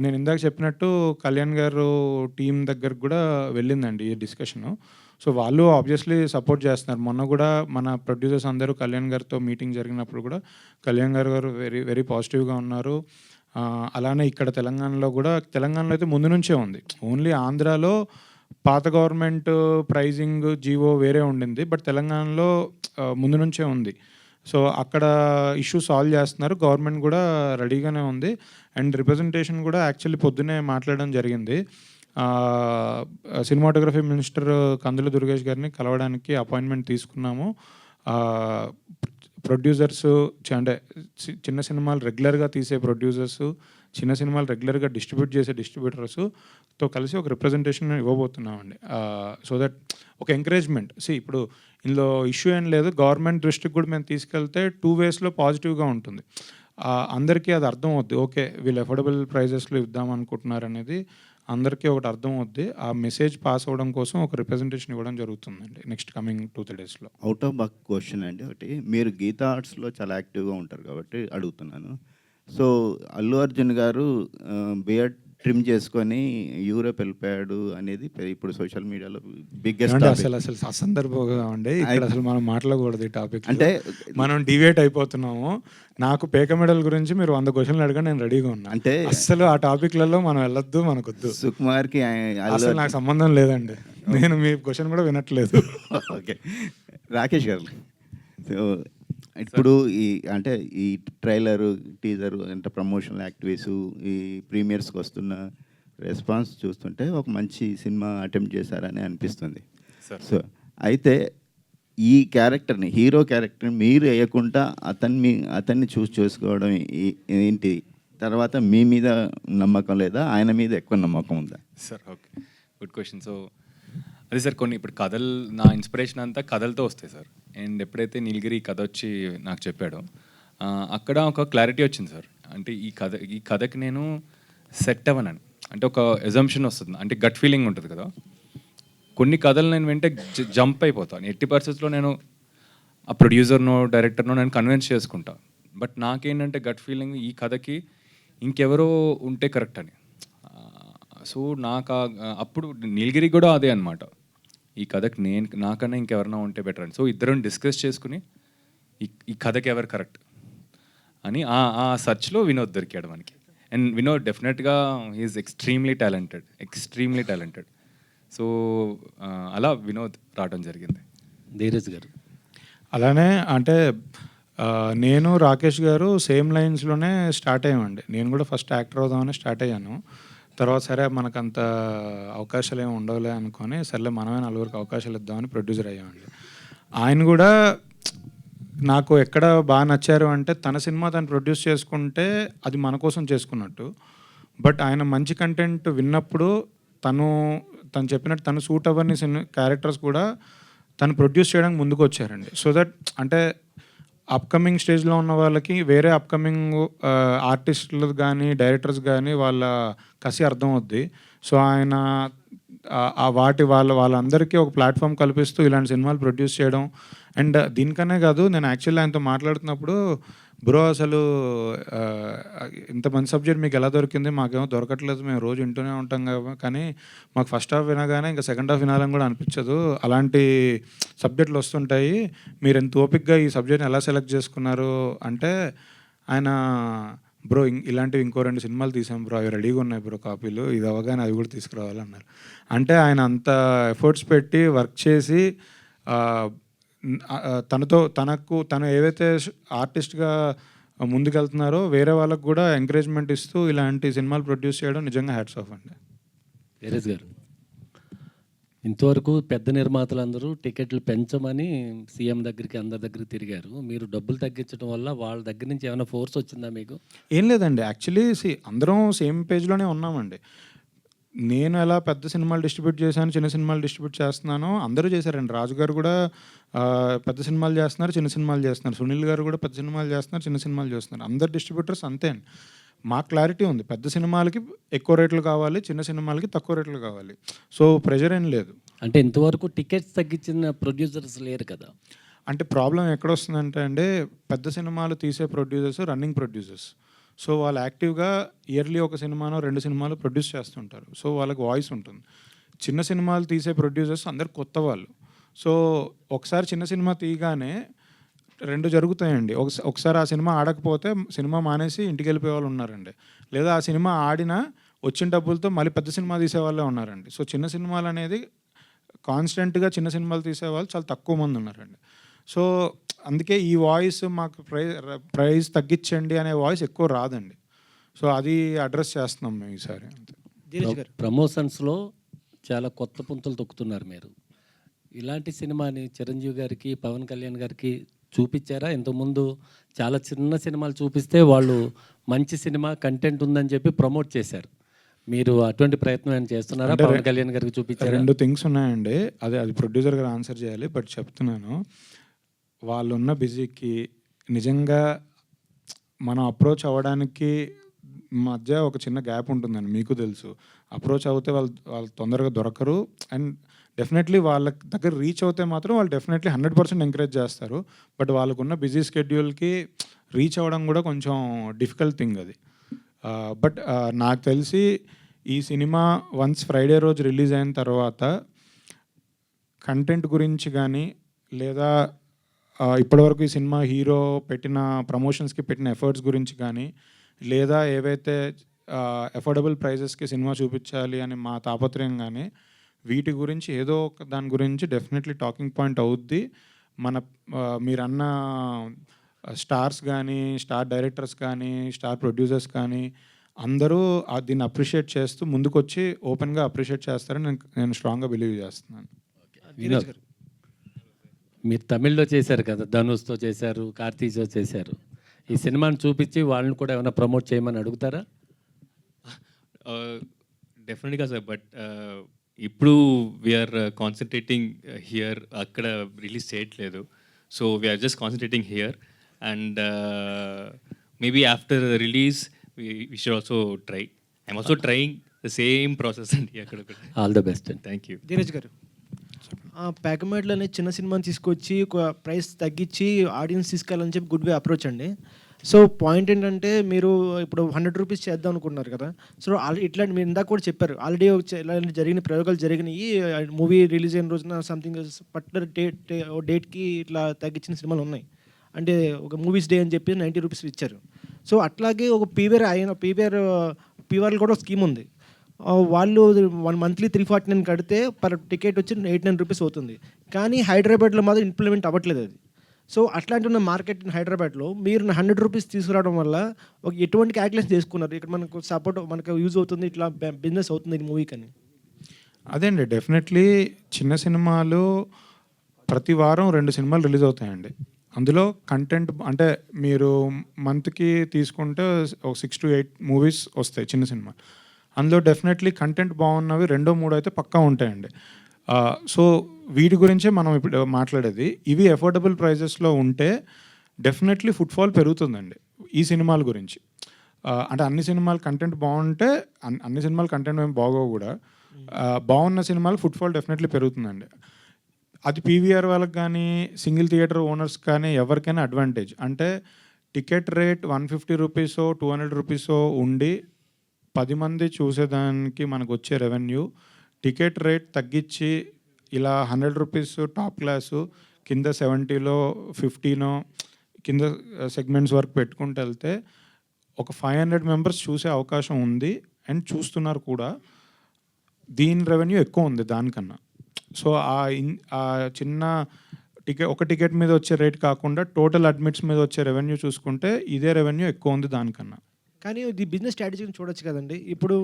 నేను ఇందాక చెప్పినట్టు కళ్యాణ్ గారు టీం దగ్గరకు కూడా వెళ్ళిందండి ఈ డిస్కషను. సో వాళ్ళు ఆబ్వియస్లీ సపోర్ట్ చేస్తున్నారు. మొన్న కూడా మన ప్రొడ్యూసర్స్ అందరూ కళ్యాణ్ గారితో మీటింగ్ జరిగినప్పుడు కూడా కళ్యాణ్ గారు వెరీ వెరీ పాజిటివ్గా ఉన్నారు. అలానే ఇక్కడ తెలంగాణలో అయితే ముందు నుంచే ఉంది. ఓన్లీ ఆంధ్రాలో పాత గవర్నమెంట్ ప్రైజింగ్ జీవో వేరే ఉండింది, బట్ తెలంగాణలో ముందు నుంచే ఉంది. సో అక్కడ ఇష్యూ సాల్వ్ చేస్తున్నారు, గవర్నమెంట్ కూడా రెడీగానే ఉంది. అండ్ రిప్రజెంటేషన్ కూడా యాక్చువల్లీ పొద్దున్నే మాట్లాడడం జరిగింది. సినిమాటోగ్రఫీ మినిస్టర్ కందుల దుర్గేష్ గారిని కలవడానికి అపాయింట్మెంట్ తీసుకున్నాము. ప్రొడ్యూసర్స్ అంటే చిన్న సినిమాలు రెగ్యులర్గా తీసే ప్రొడ్యూసర్స్, చిన్న సినిమాలు రెగ్యులర్గా డిస్ట్రిబ్యూట్ చేసే డిస్ట్రిబ్యూటర్స్తో కలిసి ఒక రిప్రజెంటేషన్ ఇవ్వబోతున్నామండి. సో దట్ ఒక ఎంకరేజ్మెంట్. ఇప్పుడు ఇందులో ఇష్యూ ఏం లేదు, గవర్నమెంట్ దృష్టికి కూడా మేము తీసుకెళ్తే 2 వేస్లో పాజిటివ్గా ఉంటుంది. అందరికీ అది అర్థం అవుద్ది, ఓకే వీళ్ళు అఫోర్డబుల్ ప్రైజెస్లో ఇద్దాం అనుకుంటున్నారు అనేది అందరికీ ఒకటి అర్థం అవుద్ది. ఆ మెసేజ్ పాస్ అవ్వడం కోసం ఒక రిప్రజెంటేషన్ ఇవ్వడం జరుగుతుందండి నెక్స్ట్ కమింగ్ 2-3 డేస్లో. అవుట్ ఆఫ్ బాక్స్ క్వశ్చన్ అండి ఒకటి, మీరు గీతా ఆర్ట్స్లో చాలా యాక్టివ్గా ఉంటారు కాబట్టి అడుగుతున్నాను. సో అల్లు అర్జున్ గారు బియర్డ్ ట్రిమ్ చేసుకొని యూరోప్ వెళ్ళిపోయాడు అనేది ఇప్పుడు సోషల్ మీడియాలో బిగ్గెస్ట్. అసలు అసందర్భంగా ఉండే ఇక్కడ అసలు మనం మాట్లాడకూడదు ఈ టాపిక్. అంటే మనం డివేట్ అయిపోతున్నాము. నాకు పేక మెడల్ గురించి మీరు 100 క్వశ్చన్లు అడగా నేను రెడీగా ఉన్నా. అంటే అసలు ఆ టాపిక్లలో మనం వెళ్ళొద్దు, మనకొద్దు. సుకుమార్కి అసలు నాకు సంబంధం లేదండి, నేను మీ క్వశ్చన్ కూడా వినట్లేదు. ఓకే రాకేష్ గారు, సో ఇప్పుడు ఈ ట్రైలరు, టీజరు, అంటే ప్రమోషనల్ యాక్టివిటీస్, ఈ ప్రీమియర్స్కి వస్తున్న రెస్పాన్స్ చూస్తుంటే ఒక మంచి సినిమా అటెంప్ట్ చేశారని అనిపిస్తుంది. సో అయితే ఈ క్యారెక్టర్ని, హీరో క్యారెక్టర్ని మీరు వేయకుండా అతన్ని చేసుకోవడం ఏంటి? తర్వాత మీ మీద నమ్మకం లేదా, ఆయన మీద ఎక్కువ నమ్మకం ఉందా? Sir okay, good question. So అదే సార్, కొన్ని ఇప్పుడు కథలు, నా ఇన్స్పిరేషన్ అంతా కథలతో వస్తాయి సార్. అండ్ ఎప్పుడైతే నీలగిరి కథ వచ్చి నాకు చెప్పాడో అక్కడ ఒక క్లారిటీ వచ్చింది సార్. అంటే ఈ కథకి నేను సెట్ అవ్వనని, అంటే ఒక ఎజంప్షన్ వస్తుంది, అంటే గట్ ఫీలింగ్ ఉంటుంది కదా. కొన్ని కథలు నేను వెంటే జంప్ అయిపోతాను. ఎట్టి పరిస్థితుల్లో నేను ఆ ప్రొడ్యూసర్నో డైరెక్టర్నో నేను కన్విన్స్ చేసుకుంటా. బట్ నాకేంటంటే గట్ ఫీలింగ్ ఈ కథకి ఇంకెవరో ఉంటే కరెక్ట్ అని. సో నాకు అప్పుడు నీలగిరి కూడా అదే అనమాట, ఈ కథకి నాకన్నా ఇంకెవరైనా ఉంటే బెటర్ అని. సో ఇద్దరం డిస్కస్ చేసుకుని ఈ కథకి ఎవరు కరెక్ట్ అని ఆ సర్చ్లో వినోద్ దొరికాడు మనకి. అండ్ వినోద్ డెఫినెట్గా హీఈస్ ఎక్స్ట్రీమ్లీ టాలెంటెడ్. సో అలా వినోద్ రావడం జరిగింది. ధీరజ్ గారు అలానే అంటే నేను రాకేష్ గారు సేమ్ లైన్స్లోనే స్టార్ట్ అయ్యామండి. నేను కూడా ఫస్ట్ యాక్టర్ అవుదామని స్టార్ట్ అయ్యాను. తర్వాత సరే మనకంత అవకాశాలు ఏమి ఉండవులే అనుకొని సర్లే మనమే నలుగురికి అవకాశాలు ఇద్దామని ప్రొడ్యూసర్ అయ్యామండి. ఆయన కూడా నాకు ఎక్కడ బాగా నచ్చారు అంటే తన సినిమా తను ప్రొడ్యూస్ చేసుకుంటే అది మన కోసం చేసుకున్నట్టు. బట్ ఆయన మంచి కంటెంట్ విన్నప్పుడు తను చెప్పినట్టు తను సూట్ అవ్వని క్యారెక్టర్స్ కూడా తను ప్రొడ్యూస్ చేయడానికి ముందుకు వచ్చారండి. సో దట్ అంటే అప్కమింగ్ స్టేజ్లో ఉన్న వాళ్ళకి వేరే అప్కమింగ్ ఆర్టిస్టులు కానీ డైరెక్టర్స్ కానీ వాళ్ళ కసి అర్థం అవుద్ది. సో ఆయన వాళ్ళందరికీ ఒక ప్లాట్ఫామ్ కల్పిస్తూ ఇలాంటి సినిమాలు ప్రొడ్యూస్ చేయడం. అండ్ దీనికనే కాదు, నేను యాక్చువల్లీ ఆయనతో మాట్లాడుతున్నప్పుడు బ్రో అసలు ఇంత మంచి సబ్జెక్ట్ మీకు ఎలా దొరికింది, మాకేమో దొరకట్లేదు, మేము రోజు వింటూనే ఉంటాం కదా, కానీ మాకు ఫస్ట్ హాఫ్ వినగానే ఇంకా సెకండ్ హాఫ్ వినాలని కూడా అనిపించదు, అలాంటి సబ్జెక్టులు వస్తుంటాయి, మీరు ఎంత ఓపిక్గా ఈ సబ్జెక్ట్ని ఎలా సెలెక్ట్ చేసుకున్నారు అంటే ఆయన బ్రో ఇలాంటివి ఇంకో 2 సినిమాలు తీసాం బ్రో, అవి రెడీగా ఉన్నాయి బ్రో కాపీలు, ఇది అవ్వగానే అవి కూడా తీసుకురావాలన్నారు. అంటే ఆయన అంత ఎఫర్ట్స్ పెట్టి వర్క్ చేసి తను ఏవైతే ఆర్టిస్ట్గా ముందుకెళ్తున్నారో వేరే వాళ్ళకు కూడా ఎంకరేజ్మెంట్ ఇస్తూ ఇలాంటి సినిమాలు ప్రొడ్యూస్ చేయడం నిజంగా హ్యాట్స్ ఆఫ్ అండి. ధీరజ్ గారు, ఇంతవరకు పెద్ద నిర్మాతలందరూ టికెట్లు పెంచమని సీఎం దగ్గరికి అందరి దగ్గరికి తిరిగారు. మీరు డబ్బులు తగ్గించడం వల్ల వాళ్ళ దగ్గర నుంచి ఏమైనా ఫోర్స్ వచ్చిందా మీకు? ఏం లేదండి, యాక్చువల్లీ అందరం సేమ్ పేజ్లోనే ఉన్నామండి. నేను ఎలా పెద్ద సినిమాలు డిస్ట్రిబ్యూట్ చేశాను, చిన్న సినిమాలు డిస్ట్రిబ్యూట్ చేస్తున్నానో అందరూ చేశారండి. రాజు గారు కూడా పెద్ద సినిమాలు చేస్తున్నారు, చిన్న సినిమాలు చేస్తున్నారు. సునీల్ గారు కూడా పెద్ద సినిమాలు చేస్తున్నారు, చిన్న సినిమాలు చేస్తున్నారు. అందరు డిస్ట్రిబ్యూటర్స్ అంతే అండి. మాకు క్లారిటీ ఉంది, పెద్ద సినిమాలకి ఎక్కువ రేట్లు కావాలి, చిన్న సినిమాలకి తక్కువ రేట్లు కావాలి. సో ప్రెషర్ ఏం లేదు. అంటే ఇంతవరకు టికెట్స్ తగ్గించిన ప్రొడ్యూసర్స్ లేరు కదా. అంటే ప్రాబ్లం ఎక్కడొస్తుందంటే అండి, పెద్ద సినిమాలు తీసే ప్రొడ్యూసర్స్ రన్నింగ్ ప్రొడ్యూసర్స్. సో వాళ్ళు యాక్టివ్గా ఇయర్లీ ఒక సినిమానో 2 సినిమాలు ప్రొడ్యూస్ చేస్తుంటారు. సో వాళ్ళకి వాయిస్ ఉంటుంది. చిన్న సినిమాలు తీసే ప్రొడ్యూసర్స్ అందరు కొత్త వాళ్ళు. సో ఒకసారి చిన్న సినిమా తీయగానే 2 జరుగుతాయండి. ఒకసారి ఆ సినిమా ఆడకపోతే సినిమా మానేసి ఇంటికి వెళ్ళిపోయే వాళ్ళు ఉన్నారండి. లేదా ఆ సినిమా ఆడినా వచ్చిన డబ్బులతో మళ్ళీ పెద్ద సినిమా తీసేవాళ్ళే ఉన్నారండి. సో చిన్న సినిమాలు అనేది కాన్స్టెంట్గా చిన్న సినిమాలు తీసేవాళ్ళు చాలా తక్కువ మంది ఉన్నారండి. సో అందుకే ఈ వాయిస్ మాకు ప్రైస్ తగ్గించండి అనే వాయిస్ ఎక్కువ రాదండి. సో అది అడ్రస్ చేస్తున్నాం మేము ఈసారి. ప్రమోషన్స్లో చాలా కొత్త పుంతలు తొక్కుతున్నారు మీరు. ఇలాంటి సినిమాని చిరంజీవి గారికి, పవన్ కళ్యాణ్ గారికి చూపించారా? ఇంతకుముందు చాలా చిన్న సినిమాలు చూపిస్తే వాళ్ళు మంచి సినిమా కంటెంట్ ఉందని చెప్పి ప్రమోట్ చేశారు. మీరు అటువంటి ప్రయత్నం ఏమైనా చేస్తున్నారా? పవన్ కళ్యాణ్ గారికి చూపించారు. 2 థింగ్స్ ఉన్నాయండి. అది ప్రొడ్యూసర్ గారు ఆన్సర్ చేయాలి. బట్ చెప్తున్నాను, వాళ్ళు ఉన్న బిజీకి నిజంగా మనం అప్రోచ్ అవ్వడానికి మధ్య ఒక చిన్న గ్యాప్ ఉంటుందండి, మీకు తెలుసు. అప్రోచ్ అవుతే వాళ్ళు తొందరగా దొరకరు. అండ్ డెఫినెట్లీ వాళ్ళ దగ్గర రీచ్ అవుతే మాత్రం వాళ్ళు డెఫినెట్లీ 100% ఎంకరేజ్ చేస్తారు. బట్ వాళ్ళకున్న బిజీ స్కెడ్యూల్కి రీచ్ అవ్వడం కూడా కొంచెం డిఫికల్ట్ థింగ్ అది. బట్ నాకు తెలిసి ఈ సినిమా వన్స్ ఫ్రైడే రోజు రిలీజ్ అయిన తర్వాత కంటెంట్ గురించి కానీ, లేదా ఇప్పటివరకు ఈ సినిమా హీరో పెట్టిన ప్రమోషన్స్కి పెట్టిన ఎఫర్ట్స్ గురించి కానీ, లేదా ఏవైతే అఫోర్డబుల్ ప్రైజెస్కి సినిమా చూపించాలి అని మా తాపత్రయం కానీ, వీటి గురించి ఏదో ఒక దాని గురించి డెఫినెట్లీ టాకింగ్ పాయింట్ అవుద్ది. మీరన్న స్టార్స్ కానీ, స్టార్ డైరెక్టర్స్ కానీ, స్టార్ ప్రొడ్యూసర్స్ కానీ అందరూ దీన్ని అప్రిషియేట్ చేస్తూ ముందుకొచ్చి ఓపెన్గా అప్రిషియేట్ చేస్తారని నేను స్ట్రాంగ్గా బిలీవ్ చేస్తున్నాను. మీరు తమిళ్లో చేశారు కదా, ధనుష్తో చేశారు, కార్తీక్తో చేశారు. ఈ సినిమాని చూపించి వాళ్ళని కూడా ఏమైనా ప్రమోట్ చేయమని అడుగుతారా? డెఫినెట్గా సార్. బట్ ఇప్పుడు వీఆర్ కాన్సన్ట్రేటింగ్ హియర్, అక్కడ రిలీజ్ చేయట్లేదు. So we are just concentrating here. And maybe after release we should also try. I'm also trying the same process అండి అక్కడ. All the best and thank you. Dheeraj గారు, ప్యాకమేడ్లో అనే చిన్న సినిమాని తీసుకొచ్చి ఒక ప్రైస్ తగ్గించి ఆడియన్స్ తీసుకెళ్ళాలని చెప్పి గుడ్ వే అప్రోచ్ అండి. సో పాయింట్ ఏంటంటే మీరు ఇప్పుడు 100 రూపీస్ చేద్దాం అనుకుంటున్నారు కదా. సో ఇట్లాంటి మీరు ఇందాక కూడా చెప్పారు, ఆల్రెడీ ఇలాంటి జరిగిన ప్రయోగాలు జరిగినాయి. మూవీ రిలీజ్ అయిన రోజున సంథింగ్ పర్టికులర్ డేట్కి ఇట్లా తగ్గించిన సినిమాలు ఉన్నాయి. అంటే ఒక మూవీస్ డే అని చెప్పి 90 రూపీస్ ఇచ్చారు. సో అట్లాగే ఒక పీవీఆర్ కూడా ఒక స్కీమ్ ఉంది. వాళ్ళు మంత్లీ 349 కడితే పర్ టికెట్ వచ్చి 89 రూపీస్ అవుతుంది. కానీ హైదరాబాద్లో మాత్రం ఇంప్లిమెంట్ అవ్వట్లేదు అది. సో అట్లాంటి ఉన్న మార్కెట్ హైదరాబాద్లో మీరు 100 రూపీస్ తీసుకురావడం వల్ల ఒక ఎటువంటి క్యాల్కులేషన్ చేసుకున్నారు, ఇక్కడ మనకు సపోర్ట్ మనకు యూజ్ అవుతుంది, ఇట్లా బిజినెస్ అవుతుంది ఈ మూవీకి అని? అదే అండి, డెఫినెట్లీ చిన్న సినిమాలు ప్రతి వారం 2 సినిమాలు రిలీజ్ అవుతాయండి. అందులో కంటెంట్ అంటే మీరు మంత్కి తీసుకుంటే ఒక 6 to 8 మూవీస్ వస్తాయి చిన్న సినిమా. అందులో డెఫినెట్లీ కంటెంట్ బాగున్నవి 2, 3 అయితే పక్కా ఉంటాయండి. సో వీటి గురించే మనం ఇప్పుడు మాట్లాడేది. ఇవి అఫోర్డబుల్ ప్రైజెస్లో ఉంటే డెఫినెట్లీ ఫుట్ఫాల్ పెరుగుతుందండి ఈ సినిమాల గురించి. అంటే అన్ని సినిమాలు కంటెంట్ బాగుంటే అన్ని సినిమాలు కంటెంట్ ఏమి బాగోవు కూడా, బాగున్న సినిమాలు ఫుట్ఫాల్ డెఫినెట్లీ పెరుగుతుందండి. అది పీవీఆర్ వాళ్ళకి కానీ సింగిల్ థియేటర్ ఓనర్స్ కానీ ఎవరికైనా అడ్వాంటేజ్. అంటే టికెట్ రేట్ 150 రూపీసో 200 రూపీసో ఉండి 10 మంది చూసేదానికి మనకు వచ్చే రెవెన్యూ, టికెట్ రేట్ తగ్గించి ఇలా 100 రూపీస్ టాప్ క్లాసు, కింద 70లో 50నో కింద సెగ్మెంట్స్ వరకు పెట్టుకుంటూ వెళ్తే ఒక 500 మెంబర్స్ చూసే అవకాశం ఉంది అండ్ చూస్తున్నారు కూడా. దీని రెవెన్యూ ఎక్కువ ఉంది దానికన్నా. సో ఆ చిన్న ఒక టికెట్ మీద వచ్చే రేట్ కాకుండా టోటల్ అడ్మిట్స్ మీద వచ్చే రెవెన్యూ చూసుకుంటే ఇదే రెవెన్యూ ఎక్కువ ఉంది దానికన్నా. కానీ ఇది బిజినెస్ స్ట్రాటజీని చూడొచ్చు కదండి. ఇప్పుడు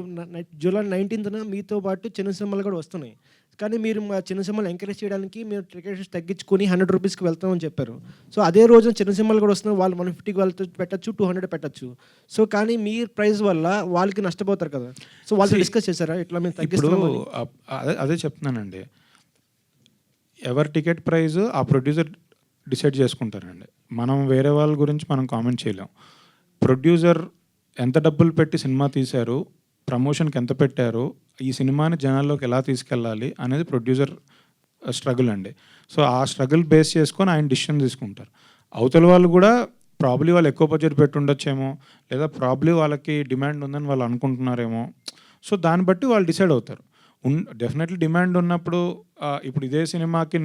జూలై 19న మీతో పాటు చిన్న సినిమాలు కూడా వస్తున్నాయి, కానీ మీరు మా చిన్న సినిమాలు ఎంకరేజ్ చేయడానికి మీరు టికెట్స్ తగ్గించుకొని 100 రూపీస్కి వెళ్తామని చెప్పారు. సో అదే రోజున చిన్న సినిమాలు కూడా వస్తున్నాయి, వాళ్ళు 150కి వెళ్తే పెట్టచ్చు, 200 పెట్టచ్చు. సో కానీ మీ ప్రైస్ వల్ల వాళ్ళకి నష్టపోతారు కదా. సో వాళ్ళు డిస్కస్ చేశారా ఇట్లా మేము తగ్గిస్తున్నాం? అదే చెప్తున్నానండి, ఎవరి టికెట్ ప్రైస్ ఆ ప్రొడ్యూసర్ డిసైడ్ చేసుకుంటారండి. మనం వేరే వాళ్ళ గురించి మనం కామెంట్ చేయలేం. ప్రొడ్యూసర్ ఎంత డబ్బులు పెట్టి సినిమా తీశారు, ప్రమోషన్కి ఎంత పెట్టారు, ఈ సినిమాని జనాల్లోకి ఎలా తీసుకెళ్ళాలి అనేది ప్రొడ్యూసర్ స్ట్రగుల్ అండి. సో ఆ స్ట్రగుల్ బేస్ చేసుకొని ఆయన డిసిషన్ తీసుకుంటారు. అవతల వాళ్ళు కూడా ప్రాబ్లీ వాళ్ళు ఎక్కువ బడ్జెట్ పెట్టి ఉండొచ్చేమో, లేదా ప్రాబ్లీ వాళ్ళకి డిమాండ్ ఉందని వాళ్ళు అనుకుంటున్నారేమో. సో దాన్ని బట్టి వాళ్ళు డిసైడ్ అవుతారు. డెఫినెట్లీ డిమాండ్ ఉన్నప్పుడు ఇప్పుడు ఇదే సినిమాకి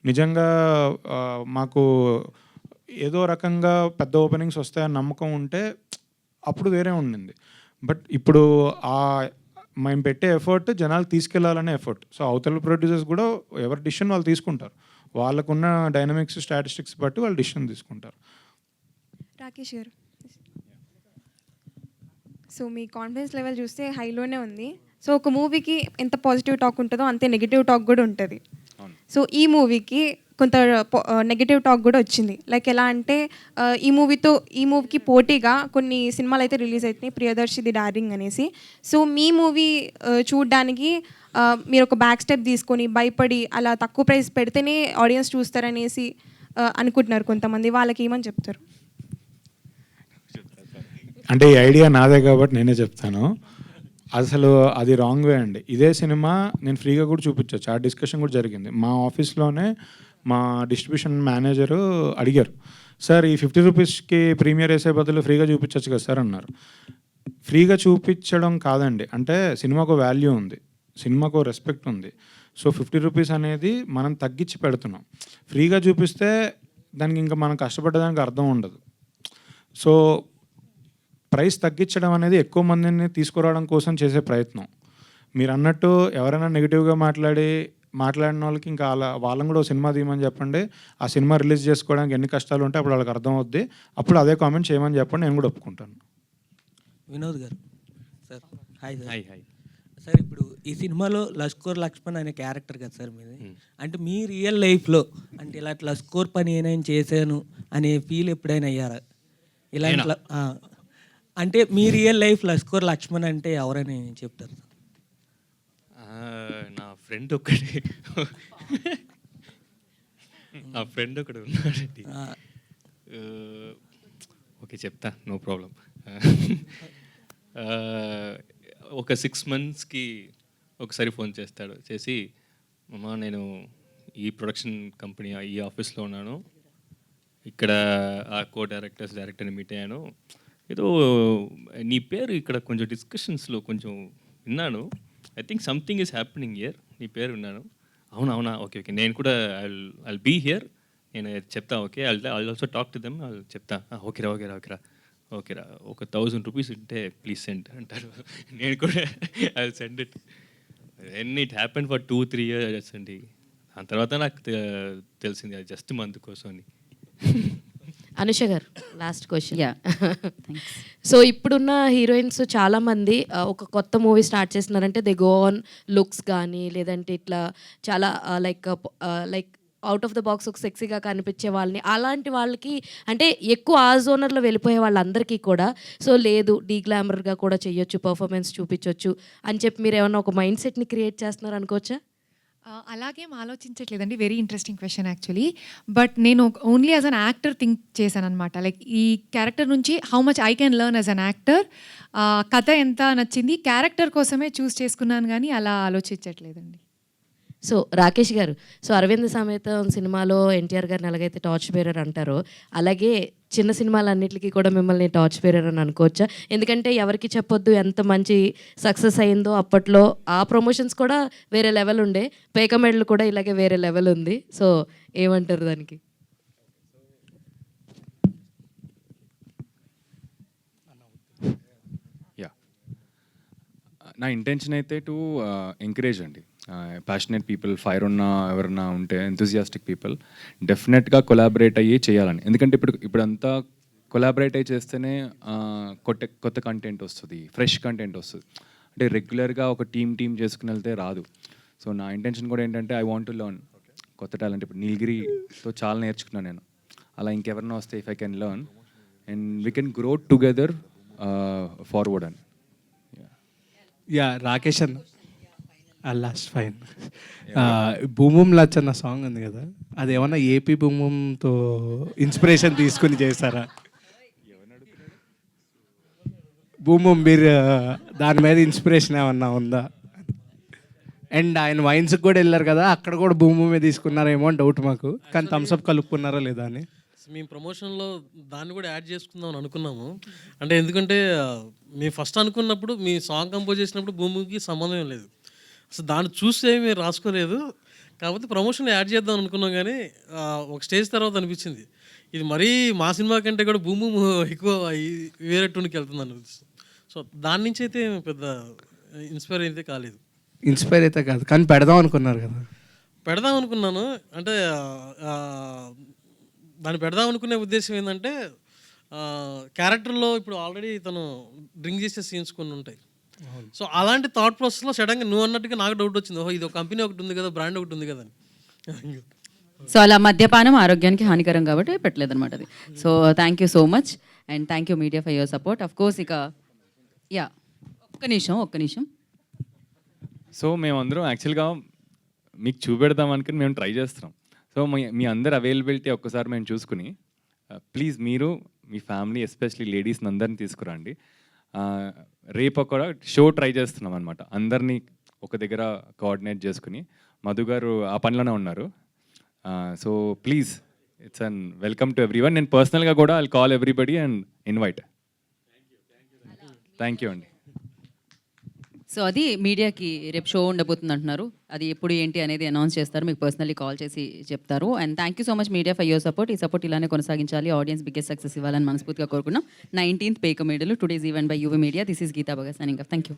నిజంగా మాకు ఏదో రకంగా పెద్ద ఓపెనింగ్స్ వస్తాయని నమ్మకం ఉంటే అప్పుడు వేరే ఉండింది. బట్ ఇప్పుడు మేము పెట్టే ఎఫర్ట్ జనాలు తీసుకెళ్లాలనే ఎఫర్ట్. సో అవతల ప్రొడ్యూసర్స్ కూడా ఎవరి డిసిషన్ వాళ్ళు తీసుకుంటారు, వాళ్ళకున్న డైనమిక్స్ స్టాటిస్టిక్స్ బట్టి వాళ్ళు డిసిషన్ తీసుకుంటారు. రాకేష్ గారు, సో మీ కాన్ఫిడెన్స్ లెవెల్ చూస్తే హైలోనే ఉంది. సో ఒక మూవీకి ఎంత పాజిటివ్ టాక్ ఉంటుందో అంతే నెగిటివ్ టాక్ కూడా ఉంటుంది. సో ఈ మూవీకి కొంత నెగిటివ్ టాక్ కూడా వచ్చింది. లైక్ ఎలా అంటే ఈ మూవీకి పోటీగా కొన్ని సినిమాలు అయితే రిలీజ్ అవుతున్నాయి, ప్రియదర్శిది డార్లింగ్ అనేసి. సో మీ మూవీ చూడడానికి మీరు ఒక బ్యాక్ స్టెప్ తీసుకొని భయపడి అలా తక్కువ ప్రైస్ పెడితేనే ఆడియన్స్ చూస్తారనేసి అనుకుంటున్నారు కొంతమంది. వాళ్ళకి ఏమని చెప్తారు? అంటే ఈ ఐడియా నాదే కాబట్టి నేనే చెప్తాను. అసలు అది రాంగ్ వే అండి. ఇదే సినిమా నేను ఫ్రీగా కూడా చూపించవచ్చు, ఆ డిస్కషన్ కూడా జరిగింది. మా ఆఫీస్లోనే మా డిస్ట్రిబ్యూషన్ మేనేజరు అడిగారు, సార్ ఈ 50 రూపీస్కి ప్రీమియర్ వేసే బదులు ఫ్రీగా చూపించవచ్చు కదా సార్ అన్నారు. ఫ్రీగా చూపించడం కాదండి, అంటే సినిమాకు వాల్యూ ఉంది, సినిమాకు రెస్పెక్ట్ ఉంది. సో 50 రూపీస్ అనేది మనం తగ్గించి పెడుతున్నాం. ఫ్రీగా చూపిస్తే దానికి ఇంకా మనం కష్టపడ్డదానికి అర్థం ఉండదు. సో ప్రైస్ తగ్గించడం అనేది ఎక్కువ మందిని తీసుకురావడం కోసం చేసే ప్రయత్నం. మీరు అన్నట్టు ఎవరైనా నెగిటివ్గా మాట్లాడిన వాళ్ళకి ఇంకా వాళ్ళని కూడా సినిమా తీయమని చెప్పండి, ఆ సినిమా రిలీజ్ చేసుకోవడానికి ఎన్ని కష్టాలు ఉంటే అప్పుడు వాళ్ళకి అర్థం అవుద్ది, అప్పుడు అదే కామెంట్ చేయమని చెప్పండి, నేను కూడా ఒప్పుకుంటాను. వినోద్ గారు sir, hi sir. Hi hi sir, ఇప్పుడు ఈ సినిమాలో లస్కోర్ లక్ష్మణ్ అనే క్యారెక్టర్ కదా సార్ మీది. అంటే మీ రియల్ లైఫ్లో అంటే ఇలా లస్కోర్ పని ఏమైనా చేశాను అనే ఫీల్ ఎప్పుడైనా అయ్యారా? ఇలా అంటే మీ రియల్ లైఫ్ లస్కోర్ లక్ష్మణ్ అంటే ఎవరని చెప్తారు? నా ఫ్రెండ్ ఒకడు ఉన్నాడండి. ఓకే చెప్తా, నో ప్రాబ్లం. ఒక 6 monthsకి ఒకసారి ఫోన్ చేస్తాడు, చేసి మామ నేను ఈ ప్రొడక్షన్ కంపెనీ ఈ ఆఫీస్లో ఉన్నాను, ఇక్కడ ఆ డైరెక్టర్ని మీట్ అయ్యాను, ఏదో నీ పేరు ఇక్కడ కొంచెం డిస్కషన్స్లో కొంచెం విన్నాను, I think something is happening here, నీ పేరు విన్నాను. అవునా ఓకే నేను కూడా ఐల్ బీ హియర్, నేను చెప్తా, okay I also talk to them, చెప్తా. ఓకేరా ఒక 1000 రూపీస్ ఉంటే ప్లీజ్ సెండ్ అంటారు. నేను కూడా I send it. And it happen for 2-3 years అండి. దాని తర్వాత నాకు తెలిసింది అది జస్ట్ మంత్ కోసం అని. అనుష గారు లాస్ట్ క్వశ్చన్. Yeah. సో ఇప్పుడున్న హీరోయిన్స్ చాలామంది ఒక కొత్త మూవీ స్టార్ట్ చేస్తున్నారంటే దే గో ఆన్ లుక్స్ కానీ లేదంటే ఇట్లా చాలా like out of the box ఒక సెక్సీగా కనిపించే వాళ్ళని, అలాంటి వాళ్ళకి అంటే ఎక్కువ ఆ జోనర్లో వెళ్ళిపోయే వాళ్ళందరికీ కూడా సో లేదు డీగ్లామర్గా కూడా చేయొచ్చు, పర్ఫార్మెన్స్ చూపించవచ్చు అని చెప్పి మీరు ఏమన్నా ఒక మైండ్ సెట్ని క్రియేట్ చేస్తున్నారు అనుకోవచ్చా? అలాగేం ఆలోచించట్లేదండి. Very interesting question actually. But నేను only as an actor think చేశాను అనమాట. లైక్ ఈ క్యారెక్టర్ నుంచి how much I can learn as an actor, కథ ఎంత నచ్చింది, క్యారెక్టర్ కోసమే చూస్ చేసుకున్నాను కానీ అలా ఆలోచించట్లేదండి. సో రాకేష్ గారు, సో అరవింద్ సమేతం సినిమాలో ఎన్టీఆర్ గారిని ఎలాగైతే టార్చ్ బేరర్ అంటారో అలాగే చిన్న సినిమాలన్నిటికీ కూడా మిమ్మల్ని టార్చ్ బేరర్ అని అనుకోవచ్చా? ఎందుకంటే ఎవరికి చెప్పొద్దు ఎంత మంచి సక్సెస్ అయిందో అప్పట్లో, ఆ ప్రమోషన్స్ కూడా వేరే లెవెల్ ఉండే, పేక మెడల్ కూడా ఇలాగే వేరే లెవెల్ ఉంది. సో ఏమంటారు దానికి? యా, నా ఇంటెన్షన్ అయితే టు ఎంకరేజ్ అండి ప్యాషనేట్ పీపుల్, ఫైర్ ఉన్న ఎవరన్నా ఉంటే ఎంతూజియాస్టిక్ పీపుల్ డెఫినెట్గా కొలాబరేట్ అయ్యి చేయాలని. ఎందుకంటే ఇప్పుడంతా కొలాబరేట్ అయ్యి చేస్తేనే కొత్త కంటెంట్ వస్తుంది, ఫ్రెష్ కంటెంట్ వస్తుంది. అంటే రెగ్యులర్గా ఒక టీమ్ చేసుకుని వెళ్తే రాదు. సో నా ఇంటెన్షన్ కూడా ఏంటంటే ఐ వాంట్ టు లెర్న్ కొత్త టాలెంట్. ఇప్పుడు నీలగిరితో చాలా నేర్చుకున్నాను నేను, అలా ఇంకెవరన్నా వస్తే if I can learn and we can grow together forward అని. యా రాకేష్ అన్న last fine boom Lachhanna song ఉంది కదా, అది ఏమన్నా ఏపీ బూమ్తో ఇన్స్పిరేషన్ తీసుకుని చేస్తారా? బూమ్ మీరు దాని మీద ఇన్స్పిరేషన్ ఏమన్నా ఉందా? అండ్ ఆయన వైన్స్కి కూడా వెళ్ళారు కదా, అక్కడ కూడా భూమి తీసుకున్నారేమో అని డౌట్ మాకు, కానీ థమ్స్అప్ కలుపుకున్నారా లేదా అని. మేము ప్రమోషన్లో దాన్ని కూడా యాడ్ చేసుకుందాం అని అనుకున్నాము. అంటే ఎందుకంటే మేము ఫస్ట్ అనుకున్నప్పుడు మీ సాంగ్ కంపోజ్ చేసినప్పుడు భూమికి సంబంధం లేదు, అసలు దాన్ని చూస్తే మేము రాసుకోలేదు. కాకపోతే ప్రమోషన్లో యాడ్ చేద్దాం అనుకున్నాం, కానీ ఒక స్టేజ్ తర్వాత అనిపించింది ఇది మరీ మా సినిమా కంటే కూడా భూమి ఎక్కువ వేరే టూన్కి వెళ్తుంది అనిపిస్తుంది. సో దాని నుంచి అయితే పెద్ద ఇన్స్పైర్ అయితే కాలేదు. ఇన్స్పైర్ అయితే కాదు, కానీ పెడదాం అనుకున్నారు కదా? పెడదాం అనుకున్నాను. అంటే దాన్ని పెడదాం అనుకునే ఉద్దేశం ఏంటంటే క్యారెక్టర్లో ఇప్పుడు ఆల్రెడీ తను డ్రింక్ చేసే సీన్స్ కొన్ని ఉంటాయి. సో అలాంటి థాట్ ప్రాసెస్లో సడన్గా నువ్వు అన్నట్టుగా నాకు డౌట్ వచ్చింది, ఓహో ఇది ఒక కంపెనీ ఒకటి ఉంది కదా, బ్రాండ్ ఒకటి ఉంది కదా అని. సో అలా మద్యపానం ఆరోగ్యానికి హానికరం కాబట్టి పెట్టలేదన్నమాట అది. So thank you so much and thank you media for your support. Of course ఇక యా ఒక్క నిమిషం. సో మేమందరం యాక్చువల్గా మీకు చూపెడదాం అనుకుని మేము ట్రై చేస్తున్నాం. సో మీ అందరి అవైలబిలిటీ ఒక్కసారి మేము చూసుకుని ప్లీజ్ మీరు మీ ఫ్యామిలీ ఎస్పెషలీ లేడీస్ని అందరినీ తీసుకురండి. రేపు ఒక షో ట్రై చేస్తున్నాం అనమాట, అందరినీ ఒక దగ్గర కోఆర్డినేట్ చేసుకుని. మధు గారు ఆ పనిలోనే ఉన్నారు. So please it's an welcome to every one. నేను పర్సనల్గా కూడా I'll call everybody and invite. Thank you అండి. సో అది మీడియాకి రేపు షో ఉండబోతుంది అంటున్నారు, అది ఎప్పుడు ఏంటి అనేది అనౌన్స్ చేస్తారు, మీకు పర్సనల్లీ కాల్ చేసి చెప్తారు. And thank you so much media for your support. ఈ సపోర్ట్ ఇలానే కొనసాగించాలి, ఆడియన్స్ బిగ్గెస్ట్ సక్సెస్ ఇవ్వాలని మనస్ఫూర్తిగా కోరుకున్నాం. 19th Peka Medalu today's event by UV media. This is Geetha Bhagat signing off. Thank you.